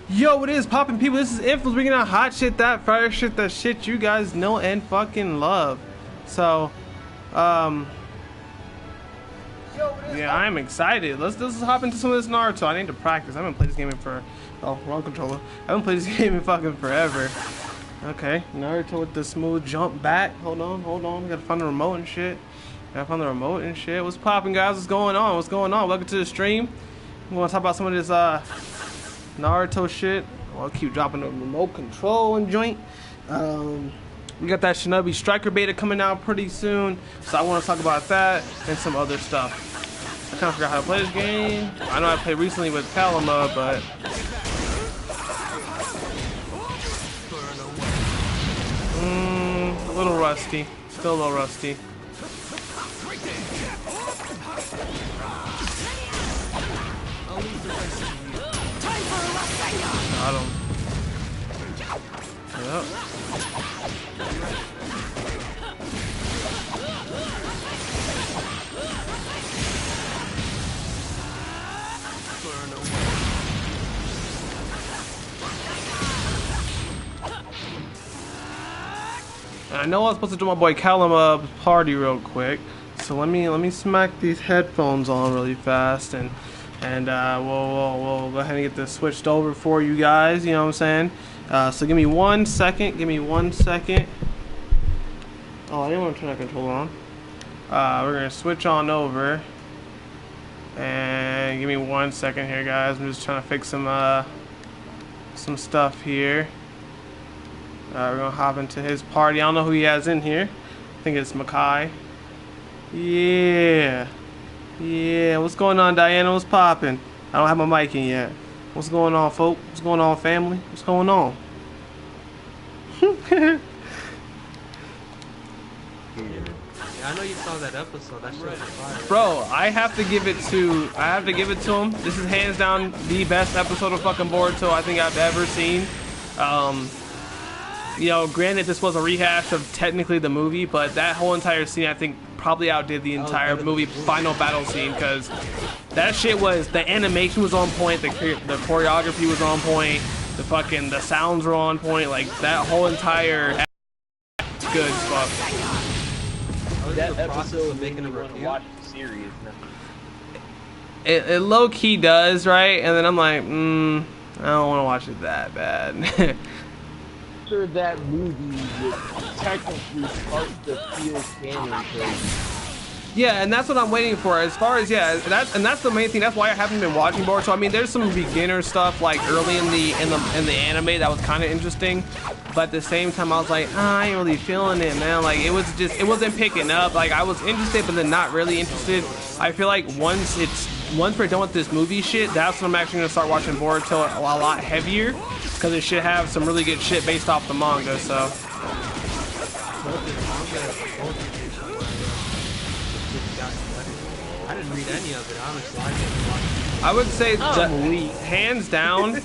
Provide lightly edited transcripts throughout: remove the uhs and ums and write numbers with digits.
Yo, what is poppin' people? This is Influence bringing out hot shit, that fire shit, that shit you guys know and fucking love. So, yeah, I'm excited. Let's hop into some of this Naruto. I need to practice. I haven't played this game in wrong controller. I haven't played this game in fucking forever. Okay, Naruto with the smooth jump back. Hold on. Gotta find the remote and shit. What's poppin', guys? What's going on? Welcome to the stream. I'm gonna talk about some of this Naruto shit. I'll keep dropping the remote control and joint. We got that Shinobi Striker beta coming out pretty soon, so I want to talk about that and some other stuff. I kind of forgot how to play this game. I know I played recently with Kalima, but a little rusty. Still a little rusty. Got him. Yep. I know I was supposed to do my boy Kalima party real quick, so let me smack these headphones on really fast and we'll go ahead and get this switched over for you guys, you know what I'm saying? So give me 1 second, Oh, I didn't want to turn that controller on. We're going to switch on over. And give me 1 second here, guys. I'm just trying to fix some stuff here. We're going to hop into his party. I don't know who he has in here. I think it's Makai. Yeah, what's going on, Diana? What's poppin'? I don't have my mic in yet. What's going on, folk? What's going on, family? What's going on? Yeah, I know you saw that episode. That shit was fire. Bro, I have to give it to him. This is hands down the best episode of fucking Boruto I think I've ever seen. You know, granted this was a rehash of technically the movie, but that whole entire scene I think probably outdid the entire movie final battle scene, because that shit was, the animation was on point, the choreography was on point, the sounds were on point, like that whole entire good as fuck. That episode of making a review. Watch the series. It low key does, right? And then I'm like, I don't want to watch it that bad. After that movie would technically start the field canon thing. Yeah, and that's what I'm waiting for. As far as that's the main thing. That's why I haven't been watching Boruto. I mean, there's some beginner stuff like early in the anime that was kind of interesting, but at the same time I was like, I ain't really feeling it, man. Like it wasn't picking up. Like I was interested, but then not really interested. I feel like once we're done with this movie shit, that's when I'm actually gonna start watching Boruto a lot heavier, because it should have some really good shit based off the manga. So. I didn't read any of it, honestly. I would say hands down, the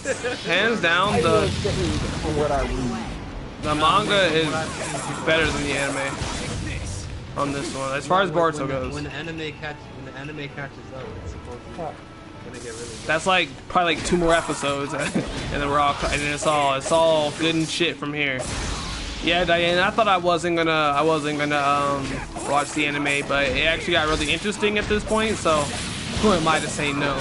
manga is better than the anime on this one, as far as Boruto goes. When the anime catches up, it's supposed to gonna get really good. That's like probably like 2 more episodes, and then it's all good and shit from here. Yeah, Diane, I thought I wasn't gonna watch the anime, but it actually got really interesting at this point, so who am I to say no?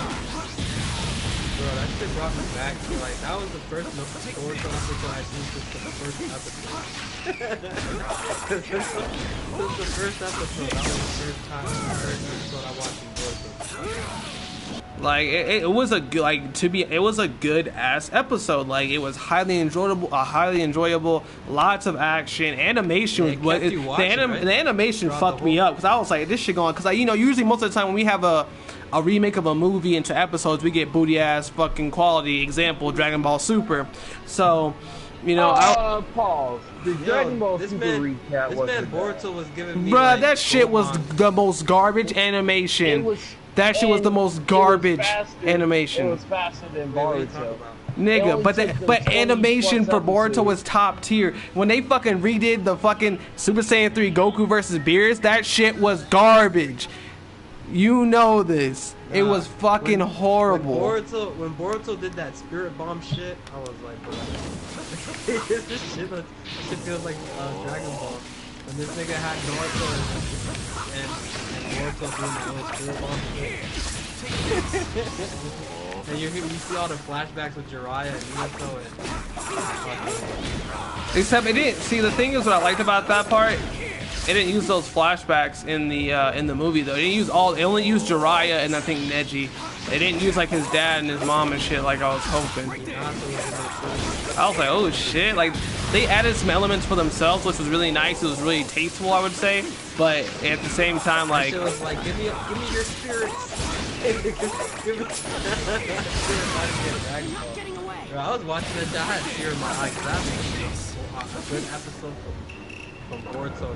Bro, that shit brought me back to, like, that was the first Boruto episode I've seen since the first episode. Since the first episode, that was the first episode I watched in Boruto. Like it was a good ass episode. Like it was highly enjoyable, lots of action, animation. Yeah, the animation fucked me up, because I was like, this shit going, because usually most of the time when we have a remake of a movie into episodes, we get booty ass fucking quality. Example, Dragon Ball Super. So pause. The Dragon Ball Super recap was Boruto was giving me, bruh, that shit was the most garbage animation. That shit was the most garbage animation. It was faster than Boruto. Nigga, but animation for Boruto was top tier. When they fucking redid the fucking Super Saiyan 3 Goku versus Beerus, that shit was garbage. You know this. It Nah, was fucking horrible. When Boruto did that spirit bomb shit, I was like, bro, this shit feels like Dragon Ball. When this nigga had Naruto and Boruto doing the little spirit bomb shit. And you see all the flashbacks with Jiraiya and Naruto and... Except it didn't. See, the thing is, what I liked about that part, it didn't use those flashbacks in the movie though. It didn't use all. It only used Jiraiya and I think Neji. They didn't use like his dad and his mom and shit like I was hoping. I was like, oh shit! Like they added some elements for themselves, which was really nice. It was really tasteful, I would say. But at the same time, like, it was like, give me your spirits. Bro, I was watching that shit. I had tear in my eye. That was a good episode from Boruto.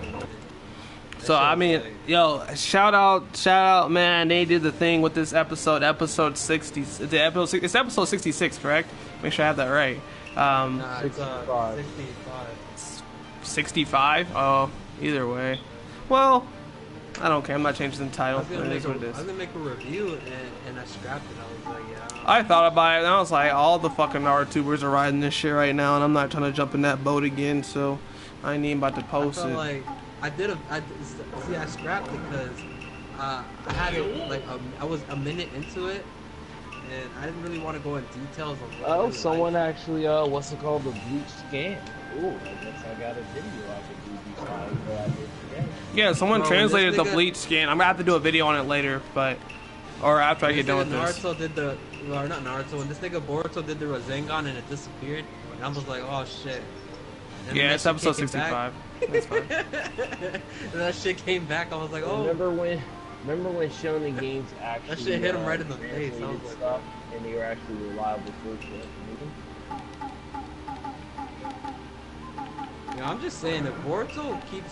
So I mean, yo, shout out, man! They did the thing with this episode 60. It's episode 66, correct? Make sure I have that right. Nah, it's 65. 65? Oh, either way. Well, I don't care. I'm not changing the title. I was gonna make a review and I scrapped it. I was like, yeah. I thought about it and I was like, all the fucking Narutubers are riding this shit right now, and I'm not trying to jump in that boat again. So I ain't even about to post it. Like, I scrapped it because I had it like I was a minute into it, and I didn't really want to go in details on what. Oh, someone actually, what's it called, the bleach scan. Ooh, I guess I got a video I could do these times that I did today. Yeah, someone translated the bleach scan. I'm gonna have to do a video on it later, or after I get done with this. Naruto did not Naruto. When this nigga Boruto did the Rasengan and it disappeared, and I was like, oh shit. And yeah, it's episode 65. That's fine. And that shit came back. I was like, oh. Remember when Shonen Games actually that shit hit him right in the face. I was like, stuff, and they were actually reliable sources. Yeah, I'm just saying that Boruto keeps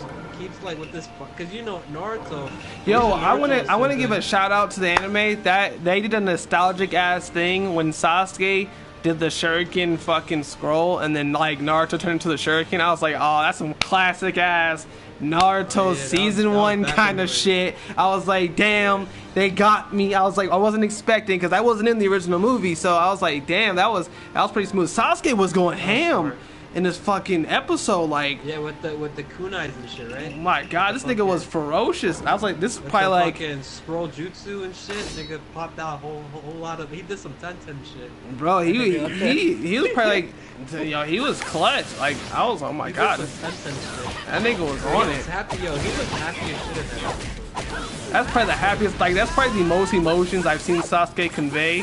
like with this, because you know Naruto. Yo, I wanna give a shout out to the anime that they did a nostalgic ass thing when Sasuke did the shuriken fucking scroll and then like Naruto turned into the shuriken. I was like, oh, that's some classic ass Naruto season 1 kind of shit. I was like, damn, they got me. I was like, I wasn't expecting, because I wasn't in the original movie, so I was like, damn, that was pretty smooth. Sasuke was going ham in this fucking episode, like, yeah, with the kunais and shit, right? My God, this nigga was ferocious. I was like, this is probably like fucking scroll jutsu and shit. Nigga popped out a whole lot of. He did some Tenten shit. Bro, he was probably like, yo, he was clutch. Like, I was, oh my God, that nigga was on it. Happy, yo, he was happy as shit in that episode. That's probably the happiest. Like, that's probably the most emotions I've seen Sasuke convey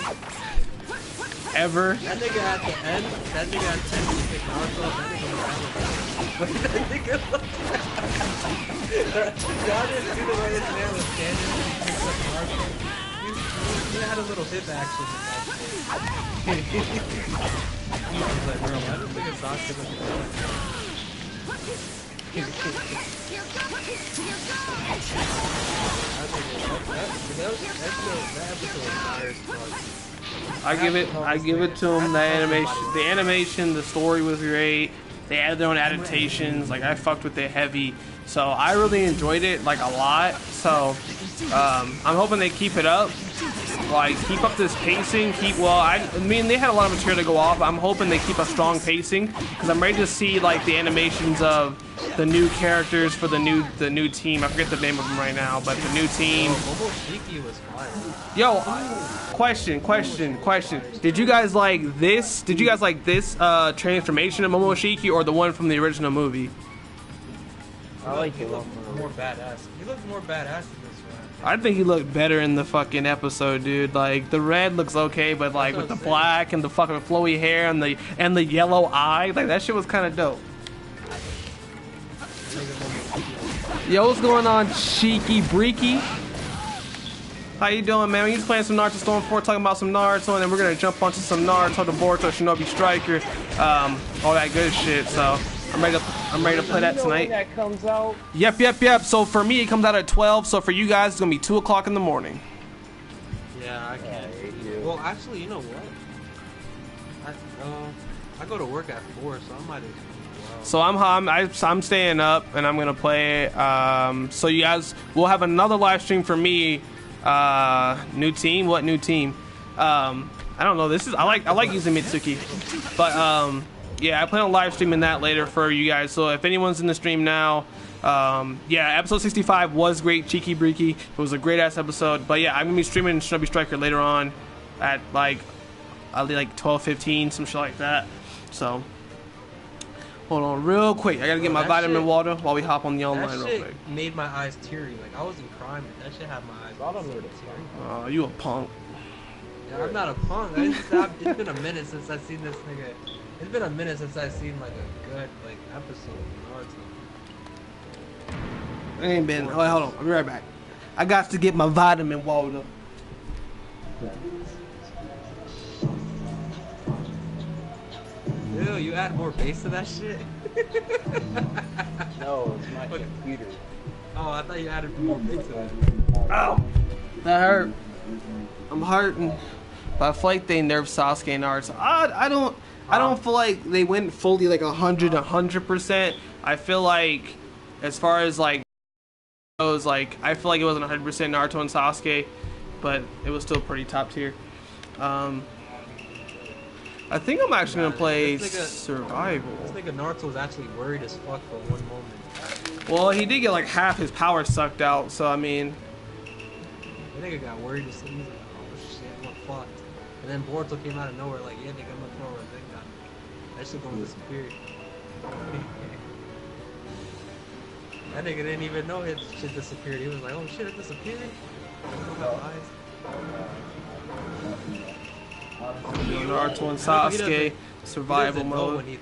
ever. That nigga at the end, that nigga at the end, he picked Naruto, that nigga was y'all didn't see the way his man was standing when he picked up Naruto. He had a little hip action in that shit. He was like, bro, why does nigga Sasuke look that episode was fire as fuck. I give it to them. The animation, the story was great. They added their own adaptations. Like, I fucked with it heavy, so I really enjoyed it like a lot. So I'm hoping they keep it up. Like, keep up this pacing. I mean, they had a lot of material to go off. I'm hoping they keep a strong pacing, because I'm ready to see like the animations of the new characters for the new team. I forget the name of them right now, but the new team. Yo, question. Did you guys like this? Transformation of Momoshiki, or the one from the original movie? I like it. More badass. He looks more badass in this one. I think he looked better in the fucking episode, dude. Like, the red looks okay, but like with the black and the fucking flowy hair and the yellow eye, like that shit was kind of dope. Yo, what's going on, Cheeky Breaky? How you doing, man? We just playing some Naruto Storm 4, talking about some Naruto, and then we're gonna jump onto some Naruto, the Boruto Shinobi Striker, all that good shit. So I'm ready to play that tonight. That comes out? Yep. So for me, it comes out at 12. So for you guys, it's gonna be 2 o'clock in the morning. Yeah, I can't. Well, actually, you know what? I go to work at 4, so I might as well. So I'm staying up and I'm gonna play it. So you guys, we'll have another live stream for me New team? What new team? I don't know. This is I like using Mitsuki, but yeah, I plan on live streaming that later for you guys. So if anyone's in the stream now, yeah, episode 65 was great, cheeky breaky. It was a great ass episode. But yeah, I'm gonna be streaming Shinobi Striker later on at like 12:15, some shit like that. So hold on real quick. I gotta get my vitamin water while we hop on the online real quick. Made my eyes teary. Like I wasn't crying, but that shit had my eyes. Oh, you a punk. Yeah, I'm not a punk. It's been a minute since I've seen this nigga. It's been a minute since I've seen like a good like episode of Naruto. It ain't been. Oh, hold on. I'll be right back. I got to get my vitamin water. Ew, you add more bass to that shit? No, it's my computer. Oh, I thought you added more bass to that. Ow! That hurt. I'm hurting. But I feel like they nerfed Sasuke and Naruto. I don't feel like they went fully like 100%. I feel like as far as like goes, like I feel like it wasn't 100% Naruto and Sasuke, but it was still pretty top tier. I think I'm actually gonna play survival. This nigga Naruto was actually worried as fuck for one moment. Well, he did get like half his power sucked out, so I mean. That nigga got worried as soon as he's like, oh shit, I'm fucked. And then Boruto came out of nowhere like, yeah nigga, I'm gonna throw a Rasengan. That shit gonna disappear. That nigga didn't even know his shit disappeared. He was like, oh shit, it disappeared? I don't have eyes. Naruto and Sasuke, survival mode. He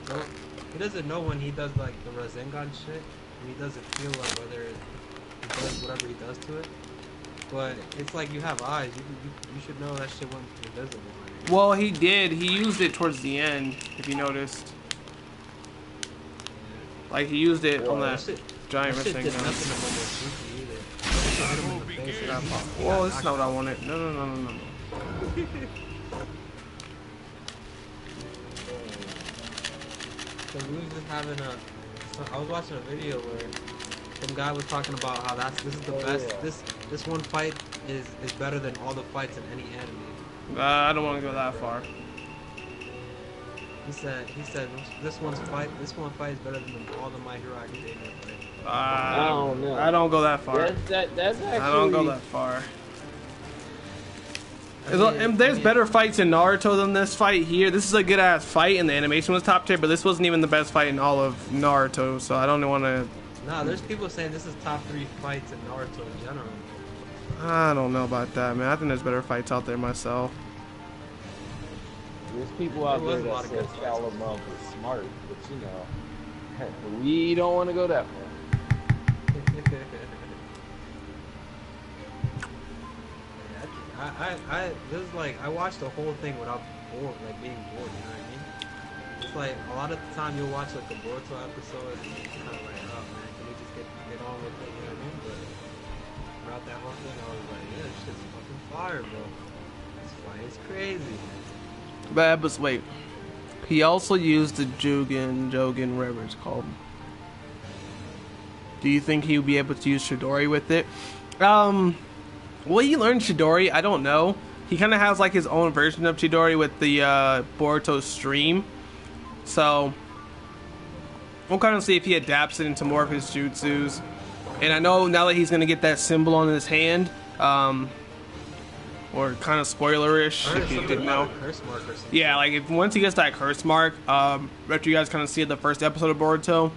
doesn't know when he does like the Rasengan shit, and he doesn't feel like whether he does whatever he does to it. But it's like you have eyes. You should know that shit went invisible. Well, he did. He used it towards the end, if you noticed. Like he used it on that giant Rasengan. Whoa, this is not what I wanted. No. So we was just having I was watching a video where some guy was talking about how this is the best. Yeah. This one fight is better than all the fights in any anime. I don't want to go that far. He said this one fight is better than all the My Hero Academia fights. I don't know. I don't go that far. That's actually... I don't go that far. And there's better fights in Naruto than this fight here. This is a good ass fight, and the animation was top tier, but this wasn't even the best fight in all of Naruto, so I don't want to. Nah, there's people saying this is top 3 fights in Naruto in general. I don't know about that, man. I think there's better fights out there myself. There's people out there that say Salamov is smart, but you know, we don't want to go that far. This is like I watched the whole thing without being bored. You know what I mean? It's like a lot of the time you'll watch like a Boruto episode and you're kind of like, oh man, can we just get on with it? You know what I mean? But throughout that whole thing, I was like, yeah, this shit's fucking fire, bro. This fight is crazy. But wait, he also used the Jogen, whatever it's called. Do you think he would be able to use Chidori with it? Will he learn Chidori? I don't know. He kind of has like his own version of Chidori with the Boruto stream. So we'll kind of see if he adapts it into more of his jutsus. And I know now that he's going to get that symbol on his hand, or kind of spoilerish if you didn't know. Yeah, like once he gets that curse mark, after you guys kind of see the first episode of Boruto,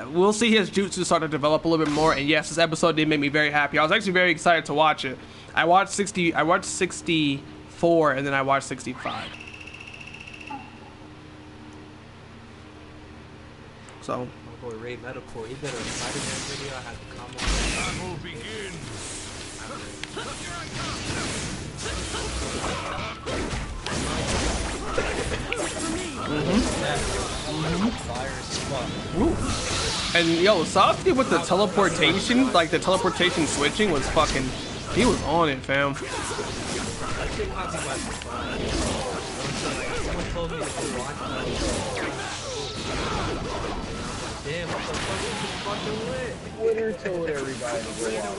we'll see his jutsu start to develop a little bit more. And yes, this episode did make me very happy. I was actually very excited to watch it. I watched 64 and then I watched 65. So my boy Ray Medical, he did a Spider-Man video. I had to comment. Battle begins. And yo, Sasuke with the teleportation, like the teleportation switching was fucking, he was on it, fam. Damn, what the fuck is this fucking lit? Twitter told everybody to go out.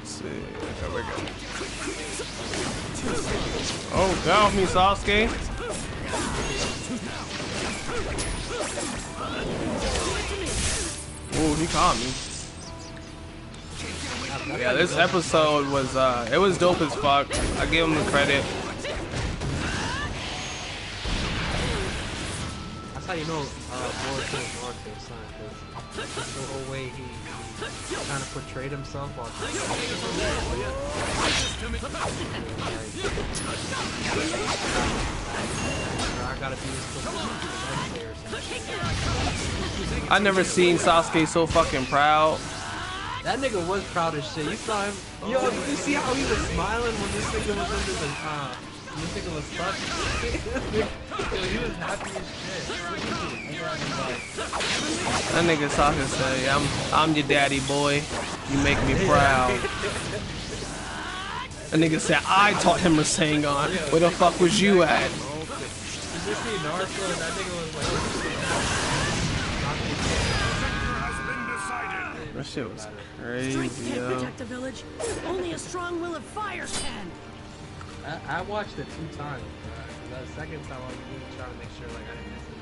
Let's see. Okay, we're good. Oh, got me, Sasuke. Oh, he caught me. Yeah, this episode was it was dope as fuck. I give him the credit. That's how you know Boruto is Naruto's son, because the whole way he kind of portrayed himself on I gotta be this. I never seen Sasuke so fucking proud. That nigga was proud as shit. You saw him. Yo, did you see how he was smiling when this nigga was under the this nigga was stuck? Yo, he was happy as shit. That nigga Sasuke said, I'm your daddy, boy. You make me proud. That nigga said, I taught him Rasengan. Where the fuck was you at? Did you see Naruto? That nigga was like... That shit was crazy, yo. Protect the village. Only a strong will of fire can. I watched it 2 times. The second time I was really trying to make sure like I didn't miss it.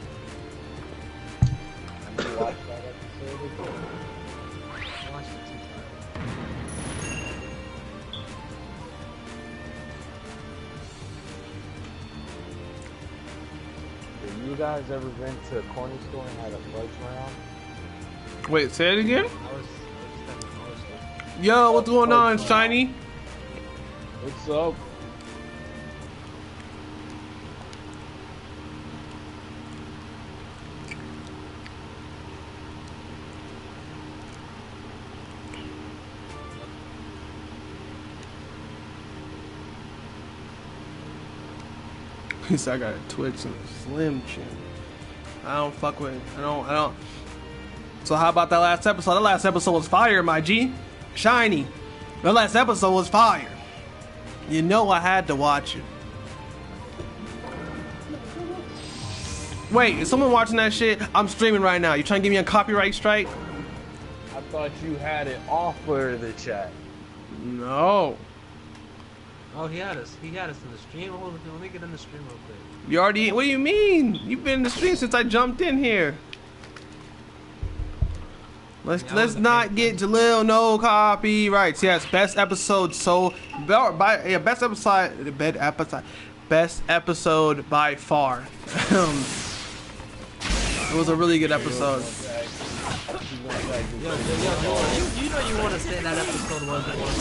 Have you watched that episode again? I watched it 2 times. Have you guys ever been to a corner store and had a fudge round? Wait, say it again? I was stepping close. Yo, what's going on, Shiny? What's up? He said I got a twitch and a slim chin. I don't fuck with it. I don't. So how about that last episode? That last episode was fire, my G. Shiny. The last episode was fire. You know I had to watch it. Wait, is someone watching that shit? I'm streaming right now. You trying to give me a copyright strike? I thought you had it off for the chat. No. Oh, he had us in the stream. Hold on, let me get in the stream real quick. You already, what do you mean? You've been in the stream since I jumped in here. Let's not get Jalil no copyrights. Yes, best episode best episode by far. It was a really good episode. You know you want to say that episode was the one.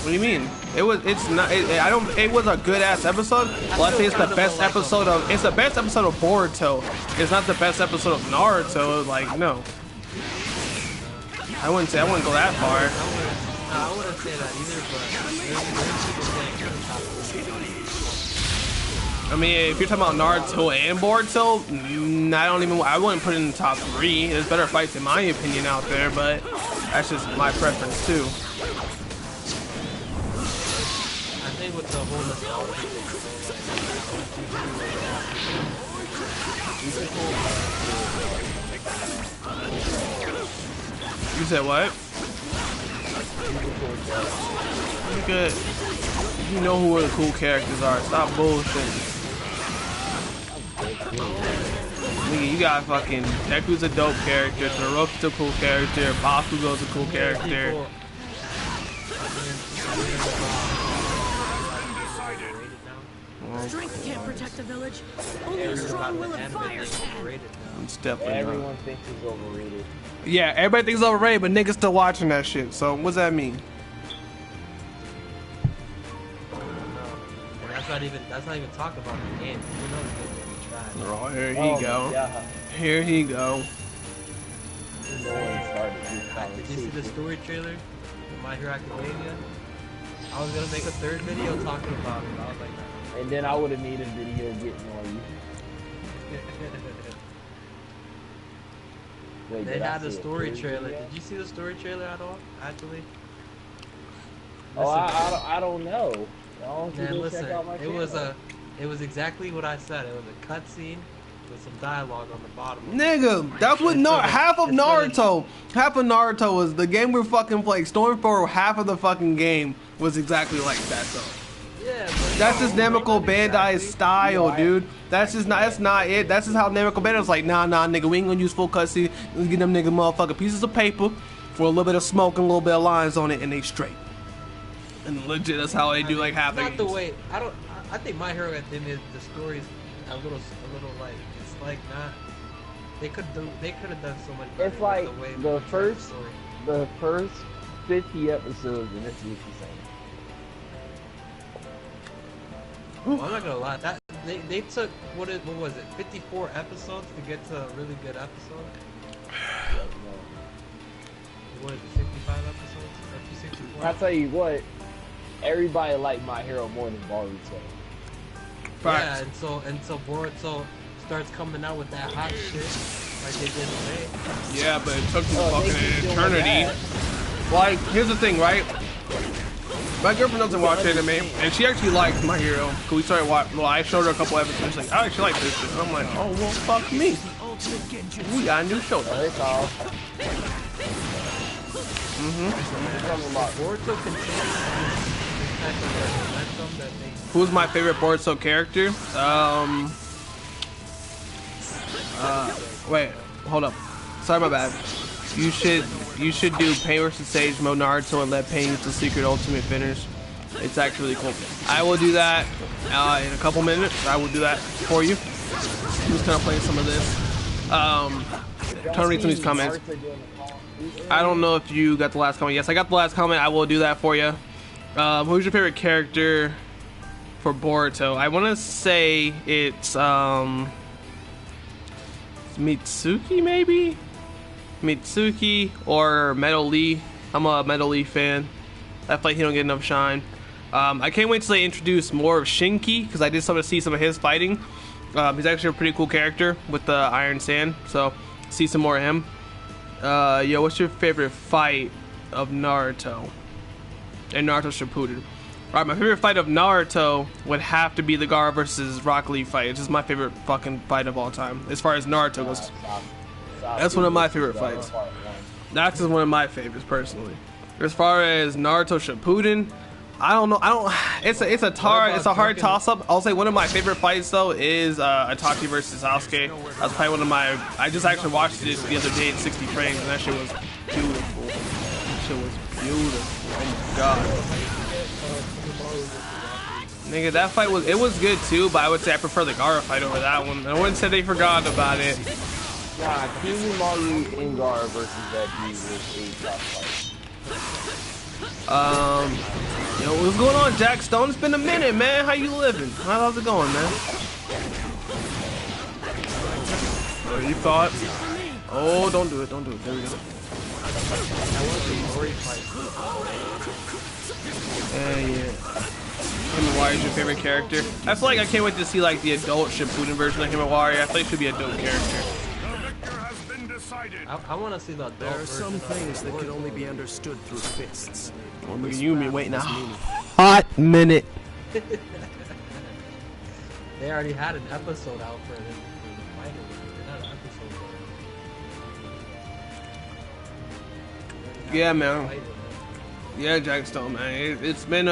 What do you mean? It was. It's not. It was a good ass episode. Well, I say it's the best episode of. It's the best episode of Boruto. It's not the best episode of Naruto. Like no. I wouldn't say. I wouldn't go that far. I wouldn't say that either. But I mean, if you're talking about Naruto and Boruto, I wouldn't put it in the top 3. There's better fights in my opinion out there, but that's just my preference too. With the whole nostalgia You said what? Good. You know who the cool characters are. Stop bullshitting. Nigga, you got fucking Deku's a dope character, Todoroki's a cool character, Bakugo's a cool character. Strength can't protect the village. Only a strong will of fire can. I'm stepping Everyone up. thinks he's overrated. Yeah, everybody thinks it's overrated, but niggas still watching that shit. So what's that mean? That's not even talking about the game. You know the game will be trash. Oh, here he go. Yeah. Here he go. No one started this Did conversation. you see the story trailer for My Hero Academia? I was gonna make a 3rd video talking about it. I was like, And then I would have made a video getting on you. Wait, they did I had a see story third trailer. video? Did you see the story trailer at all? Actually? Oh, I don't know. Y'all Man, go listen. check out my It was channel. it was exactly what I said. It was a cutscene with some dialogue on the bottom. Nigga, that's what half of Naruto was the game we're fucking playing. Storm 4, half of the fucking game was exactly like that though. Yeah, that's just Namco Bandai's style, dude. That's not it. That's just how Namco Bandai's like, nah, nigga, we ain't gonna use full cutscene. Let's get them nigga motherfucking pieces of paper for a little bit of smoke and a little bit of lines on it, and they straight. And legit, that's how they do like half the games. Not the way. I think My Hero at the end, the story's a little like it's like not. They could have done so much better. It's like the first 50 episodes, and it's just the same. Well, I'm not gonna lie. That they took what was it? 54 episodes to get to a really good episode. What is it? 55 episodes? Or 64? I'll tell you what. Everybody liked My Hero more than Boruto. Yeah, and so Boruto starts coming out with that hot shit like they did today. Yeah, but it took them fucking an eternity. Like, here's the thing, right? My girlfriend doesn't watch anime, and she actually likes My Hero. Cause we started watching. Well, I showed her a couple episodes. She's like, I actually like this shit. And I'm like, oh well, fuck me. We got a new show. Who's my favorite Boruto character? Wait, hold up. Sorry, my bad. You should do Pain vs. Sage mode Naruto and let Pain use the secret ultimate finish. It's actually really cool. I will do that in a couple minutes. I will do that for you. I'm just kind of playing some of this. Trying to read some of these comments. I don't know if you got the last comment. Yes, I got the last comment. I will do that for you. Who's your favorite character for Boruto? I want to say it's Mitsuki, maybe? Mitsuki or Metal Lee. I'm a Metal Lee fan. I feel like he don't get enough shine. I can't wait till they introduce more of Shinki, because I did see some of his fighting. He's actually a pretty cool character with the Iron Sand, so see some more of him. Yo, what's your favorite fight of Naruto? And Naruto Shippuden. Alright, my favorite fight of Naruto would have to be the Gaara versus Rock Lee fight. It's just my favorite fucking fight of all time, as far as Naruto goes. That's one of my favorite fights. That's just one of my favorites personally. As far as Naruto Shippuden, I don't know. It's a hard toss up. I'll say one of my favorite fights though is Itachi versus Sasuke. That's probably one of my. I just actually watched it the other day in 60 frames, and that shit was beautiful. That shit was beautiful. Oh my god. Nigga, that fight was good too, but I would say I prefer the Gaara fight over that one. I wouldn't say they forgot about it. Nah, Kizumaru and Gaara versus that dude was a tough fight. Yo, what's going on, Jack Stone? It's been a minute, man. How you living? How's it going, man? Oh, you thought? Oh, don't do it. Don't do it. There we go. Yeah. Himawari is your favorite character? I feel like I can't wait to see like the adult Shippuden version of Himawari. I think it should be a dope character. I want to see the adult There are some things that can only be understood through fists. Well, look at you, me waiting a hot minute. They already had an episode out for the fighter. They had an episode. Yeah, man. Yeah, Jack Stone, man. It's been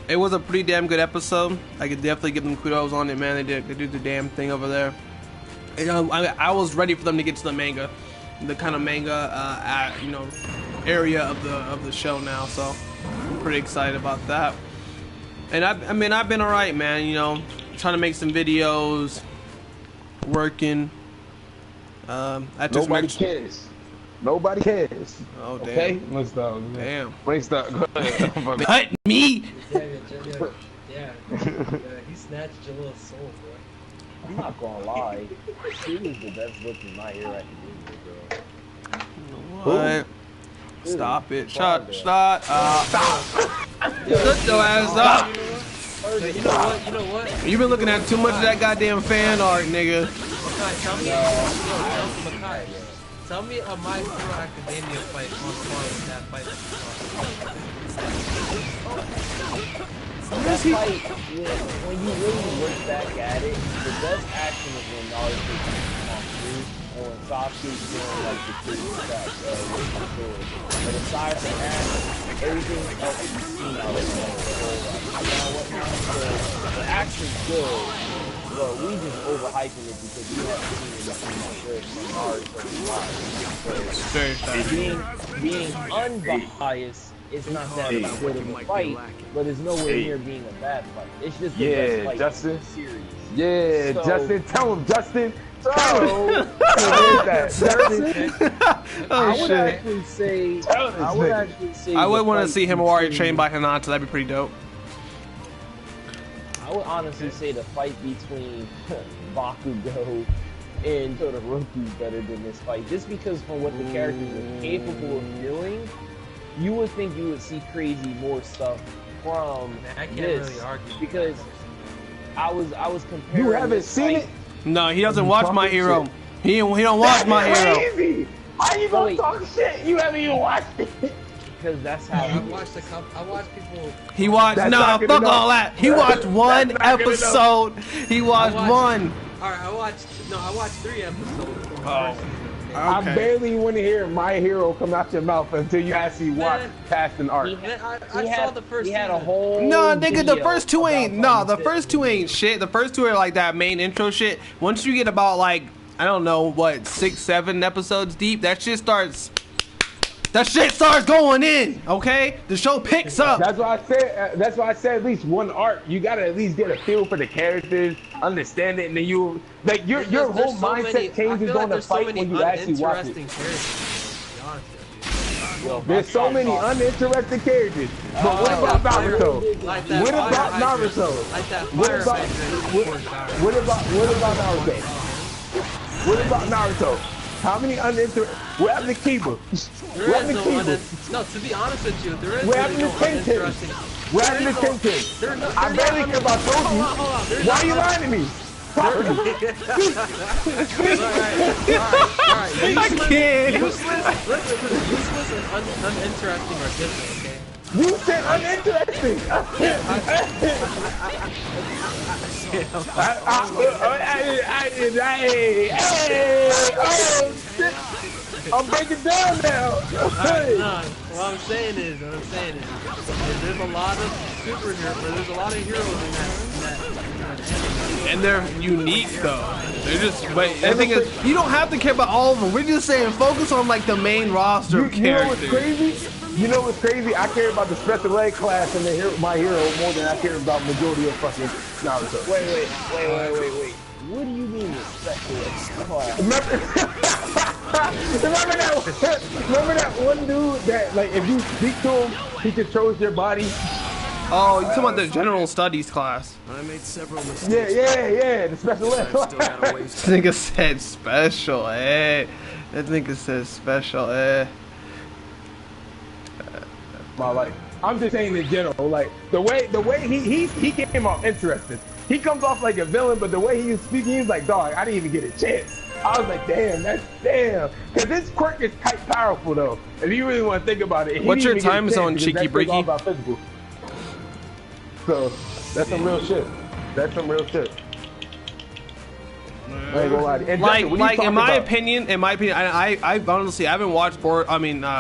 it was a pretty damn good episode. I could definitely give them kudos on it, man. They did the damn thing over there. And, I was ready for them to get to the manga, the kind of manga, area of the show now. So I'm pretty excited about that. And I mean, I've been alright, man. You know, trying to make some videos, working. Nobody cares. Nobody cares. Oh damn. Okay, let's stop. Damn. Let's stop. Go ahead. Cut me. Yeah. He snatched your little soul, bro. I'm not gonna lie. She was the best looking My Hero at the end, bro. What? Dude, stop it. Shut up. Shut your ass up. You know what? You've been looking at too much of that goddamn fan art, nigga. Tell me a My Hero Academia fight on par with that fight. That fight, when you really look back at it, the best action is when Naruto on through and when Sasuke's doing like the crazy stuff with the sword. But aside from that, everything else you've seen out of the whole the action's good, but we just overhyping it because we haven't seen anything good from Naruto. Being unbiased, it's not that good of a fight, but it's nowhere near being a bad fight. It's just the best fight Justin. in the series. Yeah, So, Justin, tell him, Justin. Tell him. I would actually say, I would want to see Himawari trained by Hinata. That'd be pretty dope. I would honestly say the fight between Bakugo and Todoroki is better than this fight, just because from what the characters are capable of doing. You would think you would see crazy more stuff from I can't this really argue because I was comparing. You haven't seen it? No, he doesn't watch My Hero. He don't watch My Hero. Crazy. How you gonna talk shit? You haven't even watched it. Because that's how I watched people. He watched fuck all that. He watched one episode. He watched one. Alright, I watched 3 episodes. I barely want to hear My Hero come out your mouth until you actually watch past an arc. I saw the first. He had a whole. No, nigga, the first two ain't. No, the first two ain't shit. The first two are like that main intro shit. Once you get about like I don't know what 6, 7 episodes deep, that shit starts going in. Okay, the show picks up. That's why I said. That's why I said at least one arc. You gotta at least get a feel for the characters, understand it, and then you like your whole mindset changes on the fight when you actually watch it. There's so many uninteresting characters. But what about Naruto? What about Naruto? What about Naruto? What about Naruto? How many uninteresting? What happened to Kiba? No, to be honest with you, there is what happened to Tenten? What happened to Tenten? I barely care about Toji. Why are you lying to me? Alright. I can't. Useless and uninteresting are different, okay? You said uninteresting. I'm breaking down now. What I'm saying is, there's a lot of superheroes, there's a lot of heroes in that And they're unique though. They're just wait. The thing is, you don't have to care about all of them. We're just saying focus on like the main roster of characters. You know what's crazy? You know what's crazy? I care about the special ed class and My Hero more than I care about majority of fucking Naruto. Wait. What do you mean with special ed class? Remember that one dude that like if you speak to him, he controls your body. Oh, you talking about the general studies class? I made several mistakes. Yeah, the special ed class. This nigga said special ed. That nigga said special ed. Like, I'm just saying in general, like the way he came off interesting. He comes off like a villain, but the way he was speaking, he was like, dog, I didn't even get a chance. I was like, damn. Because this quirk is quite powerful though. If you really want to think about it. What's your time zone, Cheeky Bricky? All about physical. So that's some real shit. I ain't gonna lie to you. And Justin, like in my opinion, I honestly I haven't watched I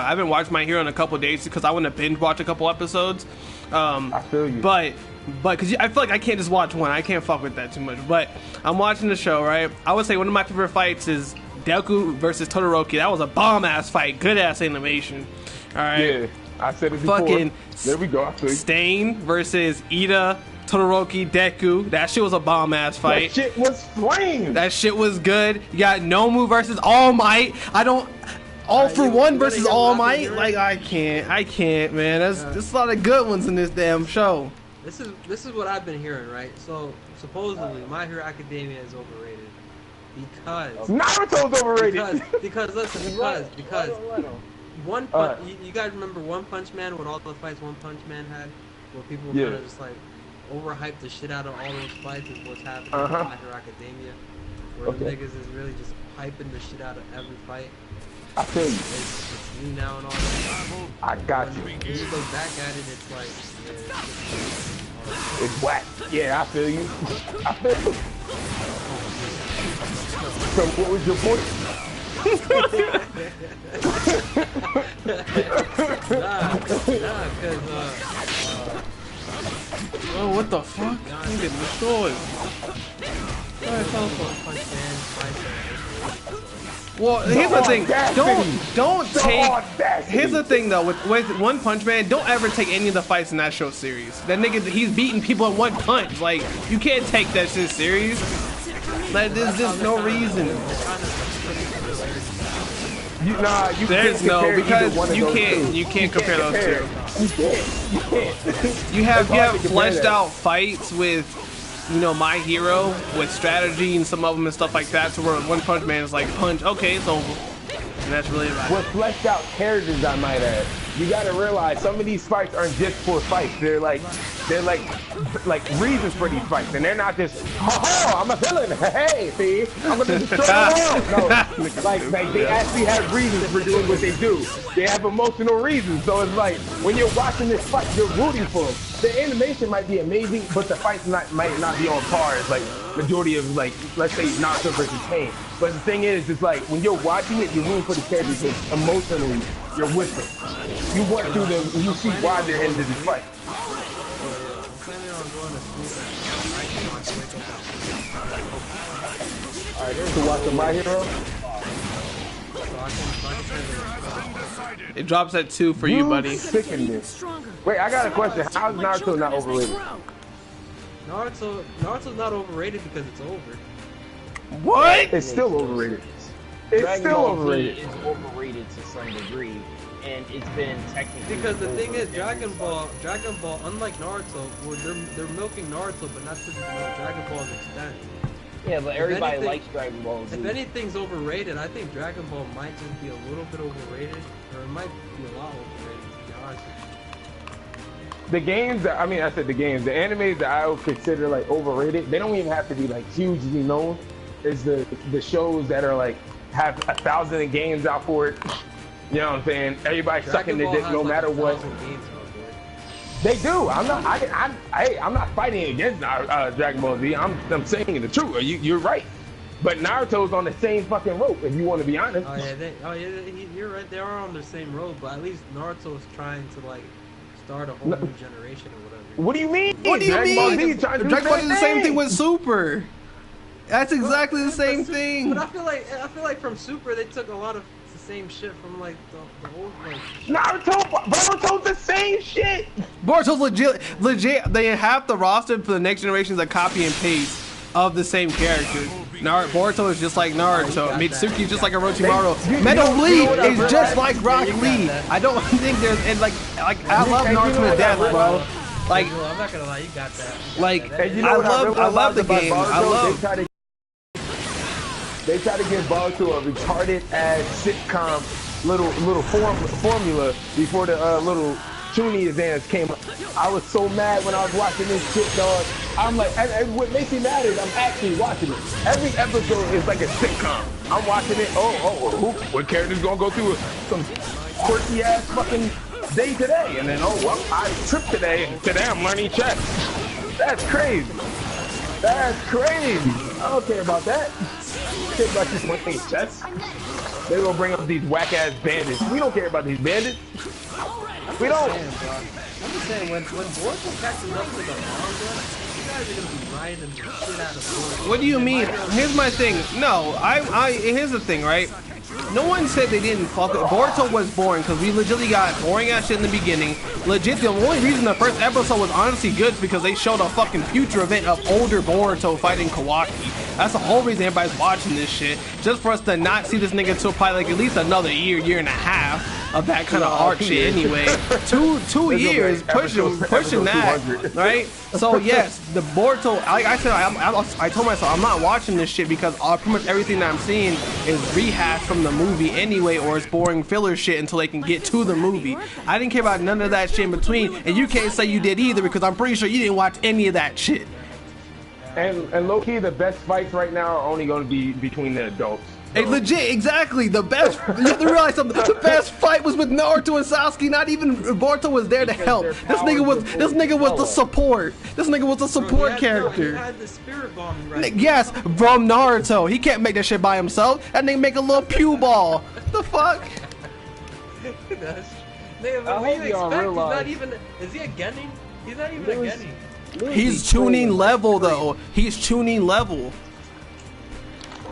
haven't watched My Hero in a couple of days because I want to binge watch a couple episodes. I feel you. But because I feel like I can't just watch one. I can't fuck with that too much. But I'm watching the show, right? I would say one of my favorite fights is Deku versus Todoroki. That was a bomb ass fight, good ass animation. All right. Yeah, I said it before. Fucking there we go. I feel you. Stain versus Ida. Todoroki, Deku, that shit was a bomb ass fight. That shit was flame. That shit was good. You got Nomu versus All Might. All for One versus All Might. Like I can't, man. There's a lot of good ones in this damn show. This is what I've been hearing, right? So supposedly My Hero Academia is overrated because Naruto's overrated. Because One Punch. You guys remember One Punch Man when all the fights One Punch Man had, where people were kind of just like overhyped the shit out of all those fights is what's happening in My Hero Academia, where the niggas is really just hyping the shit out of every fight. I feel you. It's new now and all that. I got you. When you look back at it, it's like, It's whack. Yeah, I feel you. I feel you. So what was your point? Oh, what the fuck? I'm getting destroyed. Well, here's the thing. Don't take. Here's the thing though. With One Punch Man, don't ever take any of the fights in that show series. That nigga, he's beating people in one punch. Like, you can't take that shit serious. Like, there's just no reason. There's no, because you can't compare those two. You can't. You have fleshed out fights with, you know, My Hero with strategy and some of them and stuff like that, to where One Punch Man is like punch, okay, it's over. And that's really about it. With fleshed out characters, I might add. You gotta realize some of these fights aren't just for fights. They're like reasons for these fights, and they're not just, oh, I'm a villain. Hey, see, I'm gonna destroy the world. No, like they actually have reasons for doing what they do. They have emotional reasons. So it's like when you're watching this fight, you're rooting for them. The animation might be amazing, but the fights might not be on par as like majority of, like, let's say Naruto versus Pain. But the thing is, it's like when you're watching it, you're rooting for the characters because emotionally you're with them. You want to them, you see why they're into this fight. Alright, there's to watch the My Hero. It drops at 2 for you, buddy. Wait, I got a question. How's Naruto not overrated? Naruto's not overrated because it's over. What? It's still overrated. It's still overrated. It's overrated to some degree, and it's been technically. Because the thing is, Dragon Ball, unlike Naruto, where they're milking Naruto, but not to Dragon Ball's extent. Yeah, but everybody likes Dragon Ball Z. If anything's overrated, I think Dragon Ball might just be a little bit overrated, or it might be a lot overrated, to be honest with you. The games that, the animes that I would consider like overrated, they don't even have to be like hugely known. Is the shows that are like have 1,000 games out for it. You know what I'm saying? Everybody's sucking their dick no matter what. They do. I'm not fighting against Dragon Ball Z. I'm saying the truth. You're right. But Naruto's on the same fucking rope, if you want to be honest. You're right. They are on the same road, but at least Naruto is trying to like start a whole new generation or whatever. What do you mean? What do you mean? Dragon Ball is the same thing with Super. That's exactly the same thing. But I feel like from Super they took a lot of the same shit from like the old like. Boruto's the same shit. Boruto's legit. They have the roster for the next generations a copy and paste of the same characters. Boruto is just like Naruto. Mitsuki is just like Orochimaru. Metal Lee is just like Rock Lee. I don't think there's like I love Naruto to death, bro. Like I'm not gonna lie, you got that. Like I love the game. I love. They try to give Boruto a retarded ass sitcom little formula before the little Chunin dance came up. I was so mad when I was watching this shit, dog. I'm like, and what makes me mad is I'm actually watching it. Every episode is like a sitcom. I'm watching it. What character's gonna go through some quirky ass fucking day today? And then I tripped today, and today I'm learning chess. That's crazy. That's crazy. I don't care about that. Care about this one thing, chess. They're gonna bring up these whack ass bandits. We don't care about these bandits. We don't. I'm just saying, when Boruto catches up to the manga, you guys are gonna be riding the shit out of Boruto. What do you mean? Here's my thing. No, here's the thing, right? No one said they didn't fuck it. Boruto was boring because we legitimately got boring ass shit in the beginning. Legit, the only reason the first episode was honestly good is because they showed a fucking future event of older Boruto fighting Kawaki. That's the whole reason everybody's watching this shit. Just for us to not see this nigga until probably like at least another year and a half of that kind of art shit anyway. Two years pushing that, right? So yes, the Boruto, like I said, I told myself I'm not watching this shit because pretty much everything that I'm seeing is rehashed from the movie anyway, or it's boring filler shit until they can get to the movie. I didn't care about none of that shit in between, and you can't say you did either because I'm pretty sure you didn't watch any of that shit. And low key, the best fights right now are only going to be between the adults. Hey, legit, exactly. The best. You have to realize something. The best fight was with Naruto and Sasuke. Not even Boruto was there to help. This nigga was the support. This nigga was the support character. He had the spirit bomb right. Yes, from Naruto. He can't make that shit by himself. That nigga make a little pew ball. The fuck? Nigga, but what do you expect? He's not even. Is he a Genin? He's not even a Genin. He's tuning level though. He's tuning level.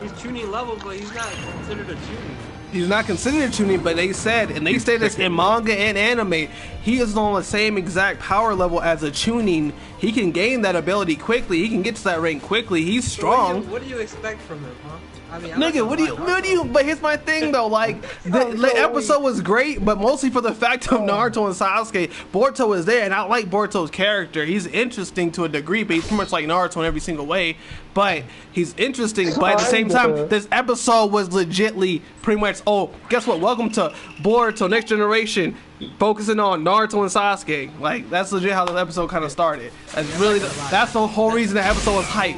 He's tuning level, but he's not considered a tuning. He's not considered tuning, but they said, and they say this in manga and anime, he is on the same exact power level as a tuning. He can gain that ability quickly. He can get to that rank quickly. He's strong. What do you expect from him, huh? I mean, nigga, what do you? But here's my thing though. Like the episode was great, but mostly for the fact of Naruto and Sasuke. Boruto is there, and I like Boruto's character. He's interesting to a degree, but he's pretty much like Naruto in every single way. But he's interesting. But at the same time, this episode was legitly pretty much. Oh, guess what? Welcome to Boruto Next Generation, focusing on Naruto and Sasuke. Like that's legit how the episode kind of started. That's really that's the whole reason the episode was hype.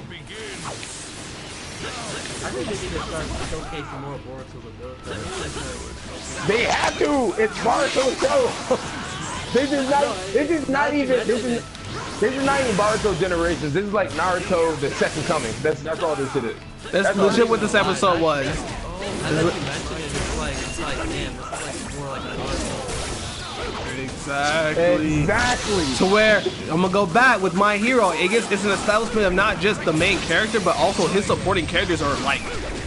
I think they need to start showcasing more Boruto abilities. They have to. It's Boruto's show. This is not even Boruto Generations. This is like Naruto: The Second Coming. That's all this shit is. That's legit what this episode was. Oh, I think you mentioned it. It's like, damn, this is like more like Naruto. Exactly. To where I'm gonna go back with My Hero. It's an establishment of not just the main character, but also his supporting characters are like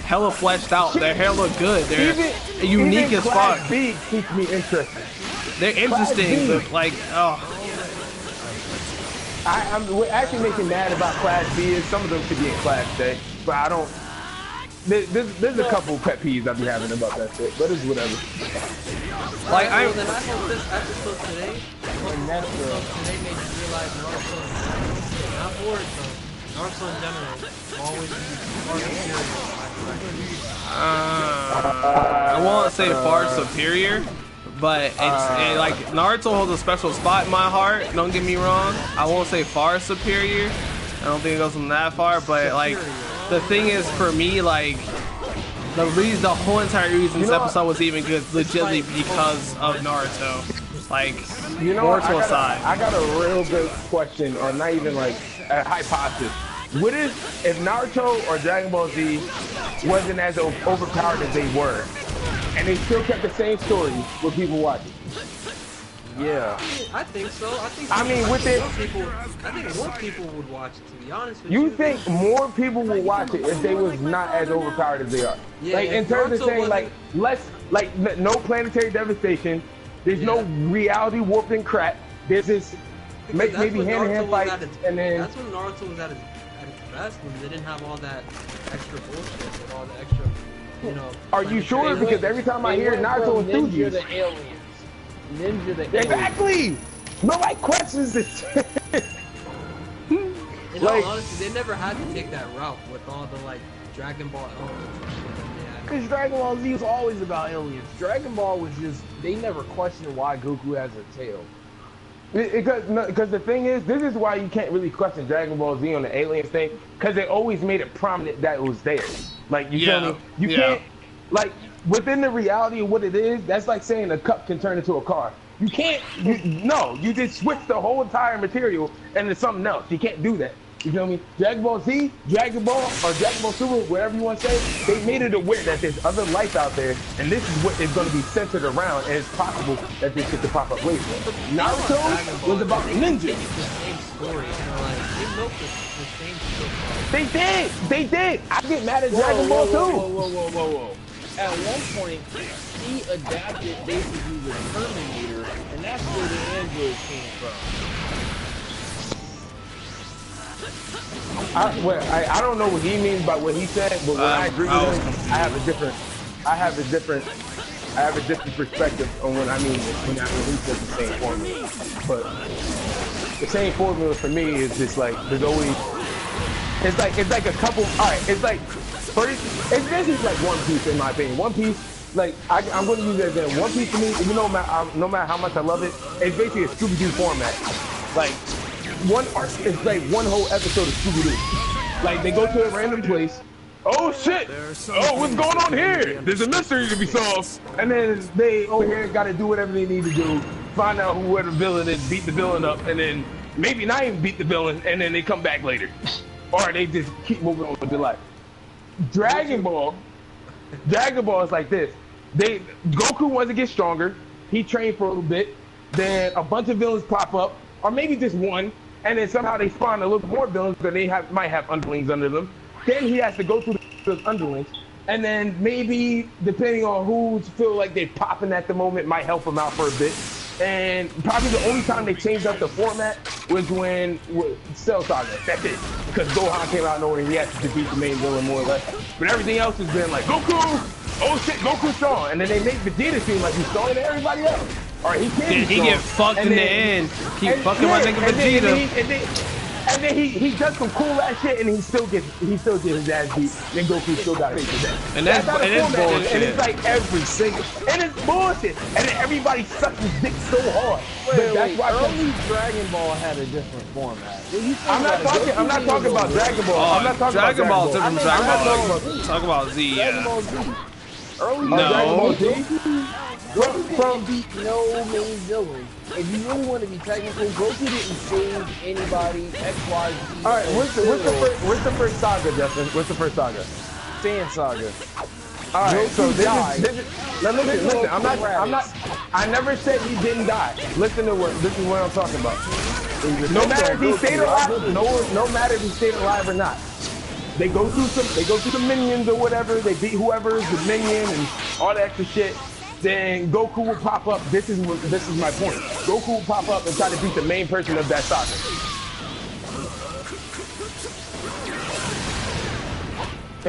hella fleshed out. Their hair look good. They're unique as fuck. Class B keeps me interested. They're interesting, but like, oh. What actually makes me mad about Class B is some of them should be in Class A, but I don't. There's a couple pet peeves I be having about that shit, but it's whatever. Like then I hope this episode today, made you realize Naruto, not Boruto, Naruto in general, always I won't say far superior, but it's like Naruto holds a special spot in my heart. Don't get me wrong. I won't say far superior. I don't think it goes from that far, but like the thing is for me, like the whole entire reason this episode was even good, legitimately because of Naruto. Like, Boruto aside. I got a real good question, or not even like a hypothesis. What if Naruto or Dragon Ball Z wasn't as overpowered as they were, and they still kept the same story with people watching? Yeah. I think so. I think more people would watch it, to be honest with you. You think more people will watch it if they was not as overpowered as they are? Yeah, like in terms of saying like less, like no planetary devastation, there's no reality warping crap. There's this maybe hand-to-hand fight, and then that's when Naruto was at its best, when they didn't have all that extra bullshit and all the extra, you know. Are you sure? Because every time I hear Naruto enthusiast, the aliens. Ninja the exactly. Nobody questions this. In all honesty, they never had to take that route with all the like Dragon Ball elements. Because Dragon Ball Z was always about aliens. Dragon Ball was just, they never questioned why Goku has a tail. Because the thing is, this is why you can't really question Dragon Ball Z on the aliens thing, because they always made it prominent that it was there. Like, you feel me? You can't, like, within the reality of what it is, that's like saying a cup can turn into a car. You can't, you just switch the whole entire material into something else. You can't do that. You feel me? Dragon Ball Z, Dragon Ball, or Dragon Ball Super, whatever you want to say, they made it aware that there's other life out there, and this is what is going to be centered around, and it's possible that this shit could pop up later. Naruto was about ninjas. They did. I get mad at Dragon Ball too. Whoa. At one point, he adapted basically the Terminator, and that's where the androids came from. I don't know what he means by what he said, but when I agree with him, I have a different perspective on what I mean when he says the same formula. But the same formula for me is just like there's always it's like a couple. All right, it's like first it's basically like One Piece in my opinion. One Piece, like I'm going to use it as One Piece to me. Even though no matter how much I love it, it's basically a Scooby-Doo format. Like one arc is like one whole episode of Scooby-Doo. Like they go to a random place. Oh shit! Oh, what's going on here? There's a mystery to be solved. And then they over here got to do whatever they need to do. Find out who the villain is, beat the villain up, and then maybe not even beat the villain, and then they come back later. Or they just keep moving on with their life. Dragon Ball is like this. Goku wants to get stronger. He trained for a little bit. Then a bunch of villains pop up, or maybe just one, and then somehow they spawn a little more villains, but they might have underlings under them. Then he has to go through those underlings, and then maybe, depending on who feel like they're popping at the moment, might help him out for a bit. And probably the only time they changed up the format was when Cell Saga. That's it. Because Gohan came out of nowhere and he had to defeat the main villain more or less. But everything else has been like, Goku! Oh shit, Goku's strong. And then they make Vegeta seem like he's stronger than everybody else. Or he can be he get fucked in the end. Keep fucking my nigga Vegeta. And then he does some cool ass shit, and he still gets his ass beat. Then Goku still got his ass. And that's bullshit. And it's like every single, and it's bullshit. And then everybody sucks his dick so hard. Wait, early Dragon Ball had a different format. I'm not talking about Dragon Ball. I'm not talking Dragon about Ball. Different Dragon Ball. Talk about Z. Dragon Ball Z. Early Dragon Ball Z. From beat no main villain. If you really want to be technical, Goku didn't save anybody. X, Y, Z. All right, what's the first saga, Justin? What's the first saga? Saiyan Saga. All right, Goku so died. listen. I never said he didn't die. Listen to this is what I'm talking about. No matter if he stayed alive, no matter if he stayed alive or not. They go through some minions or whatever. They beat whoever is the minion and all that extra shit. Then Goku will pop up. This is my point. Goku will pop up and try to beat the main person of that saga.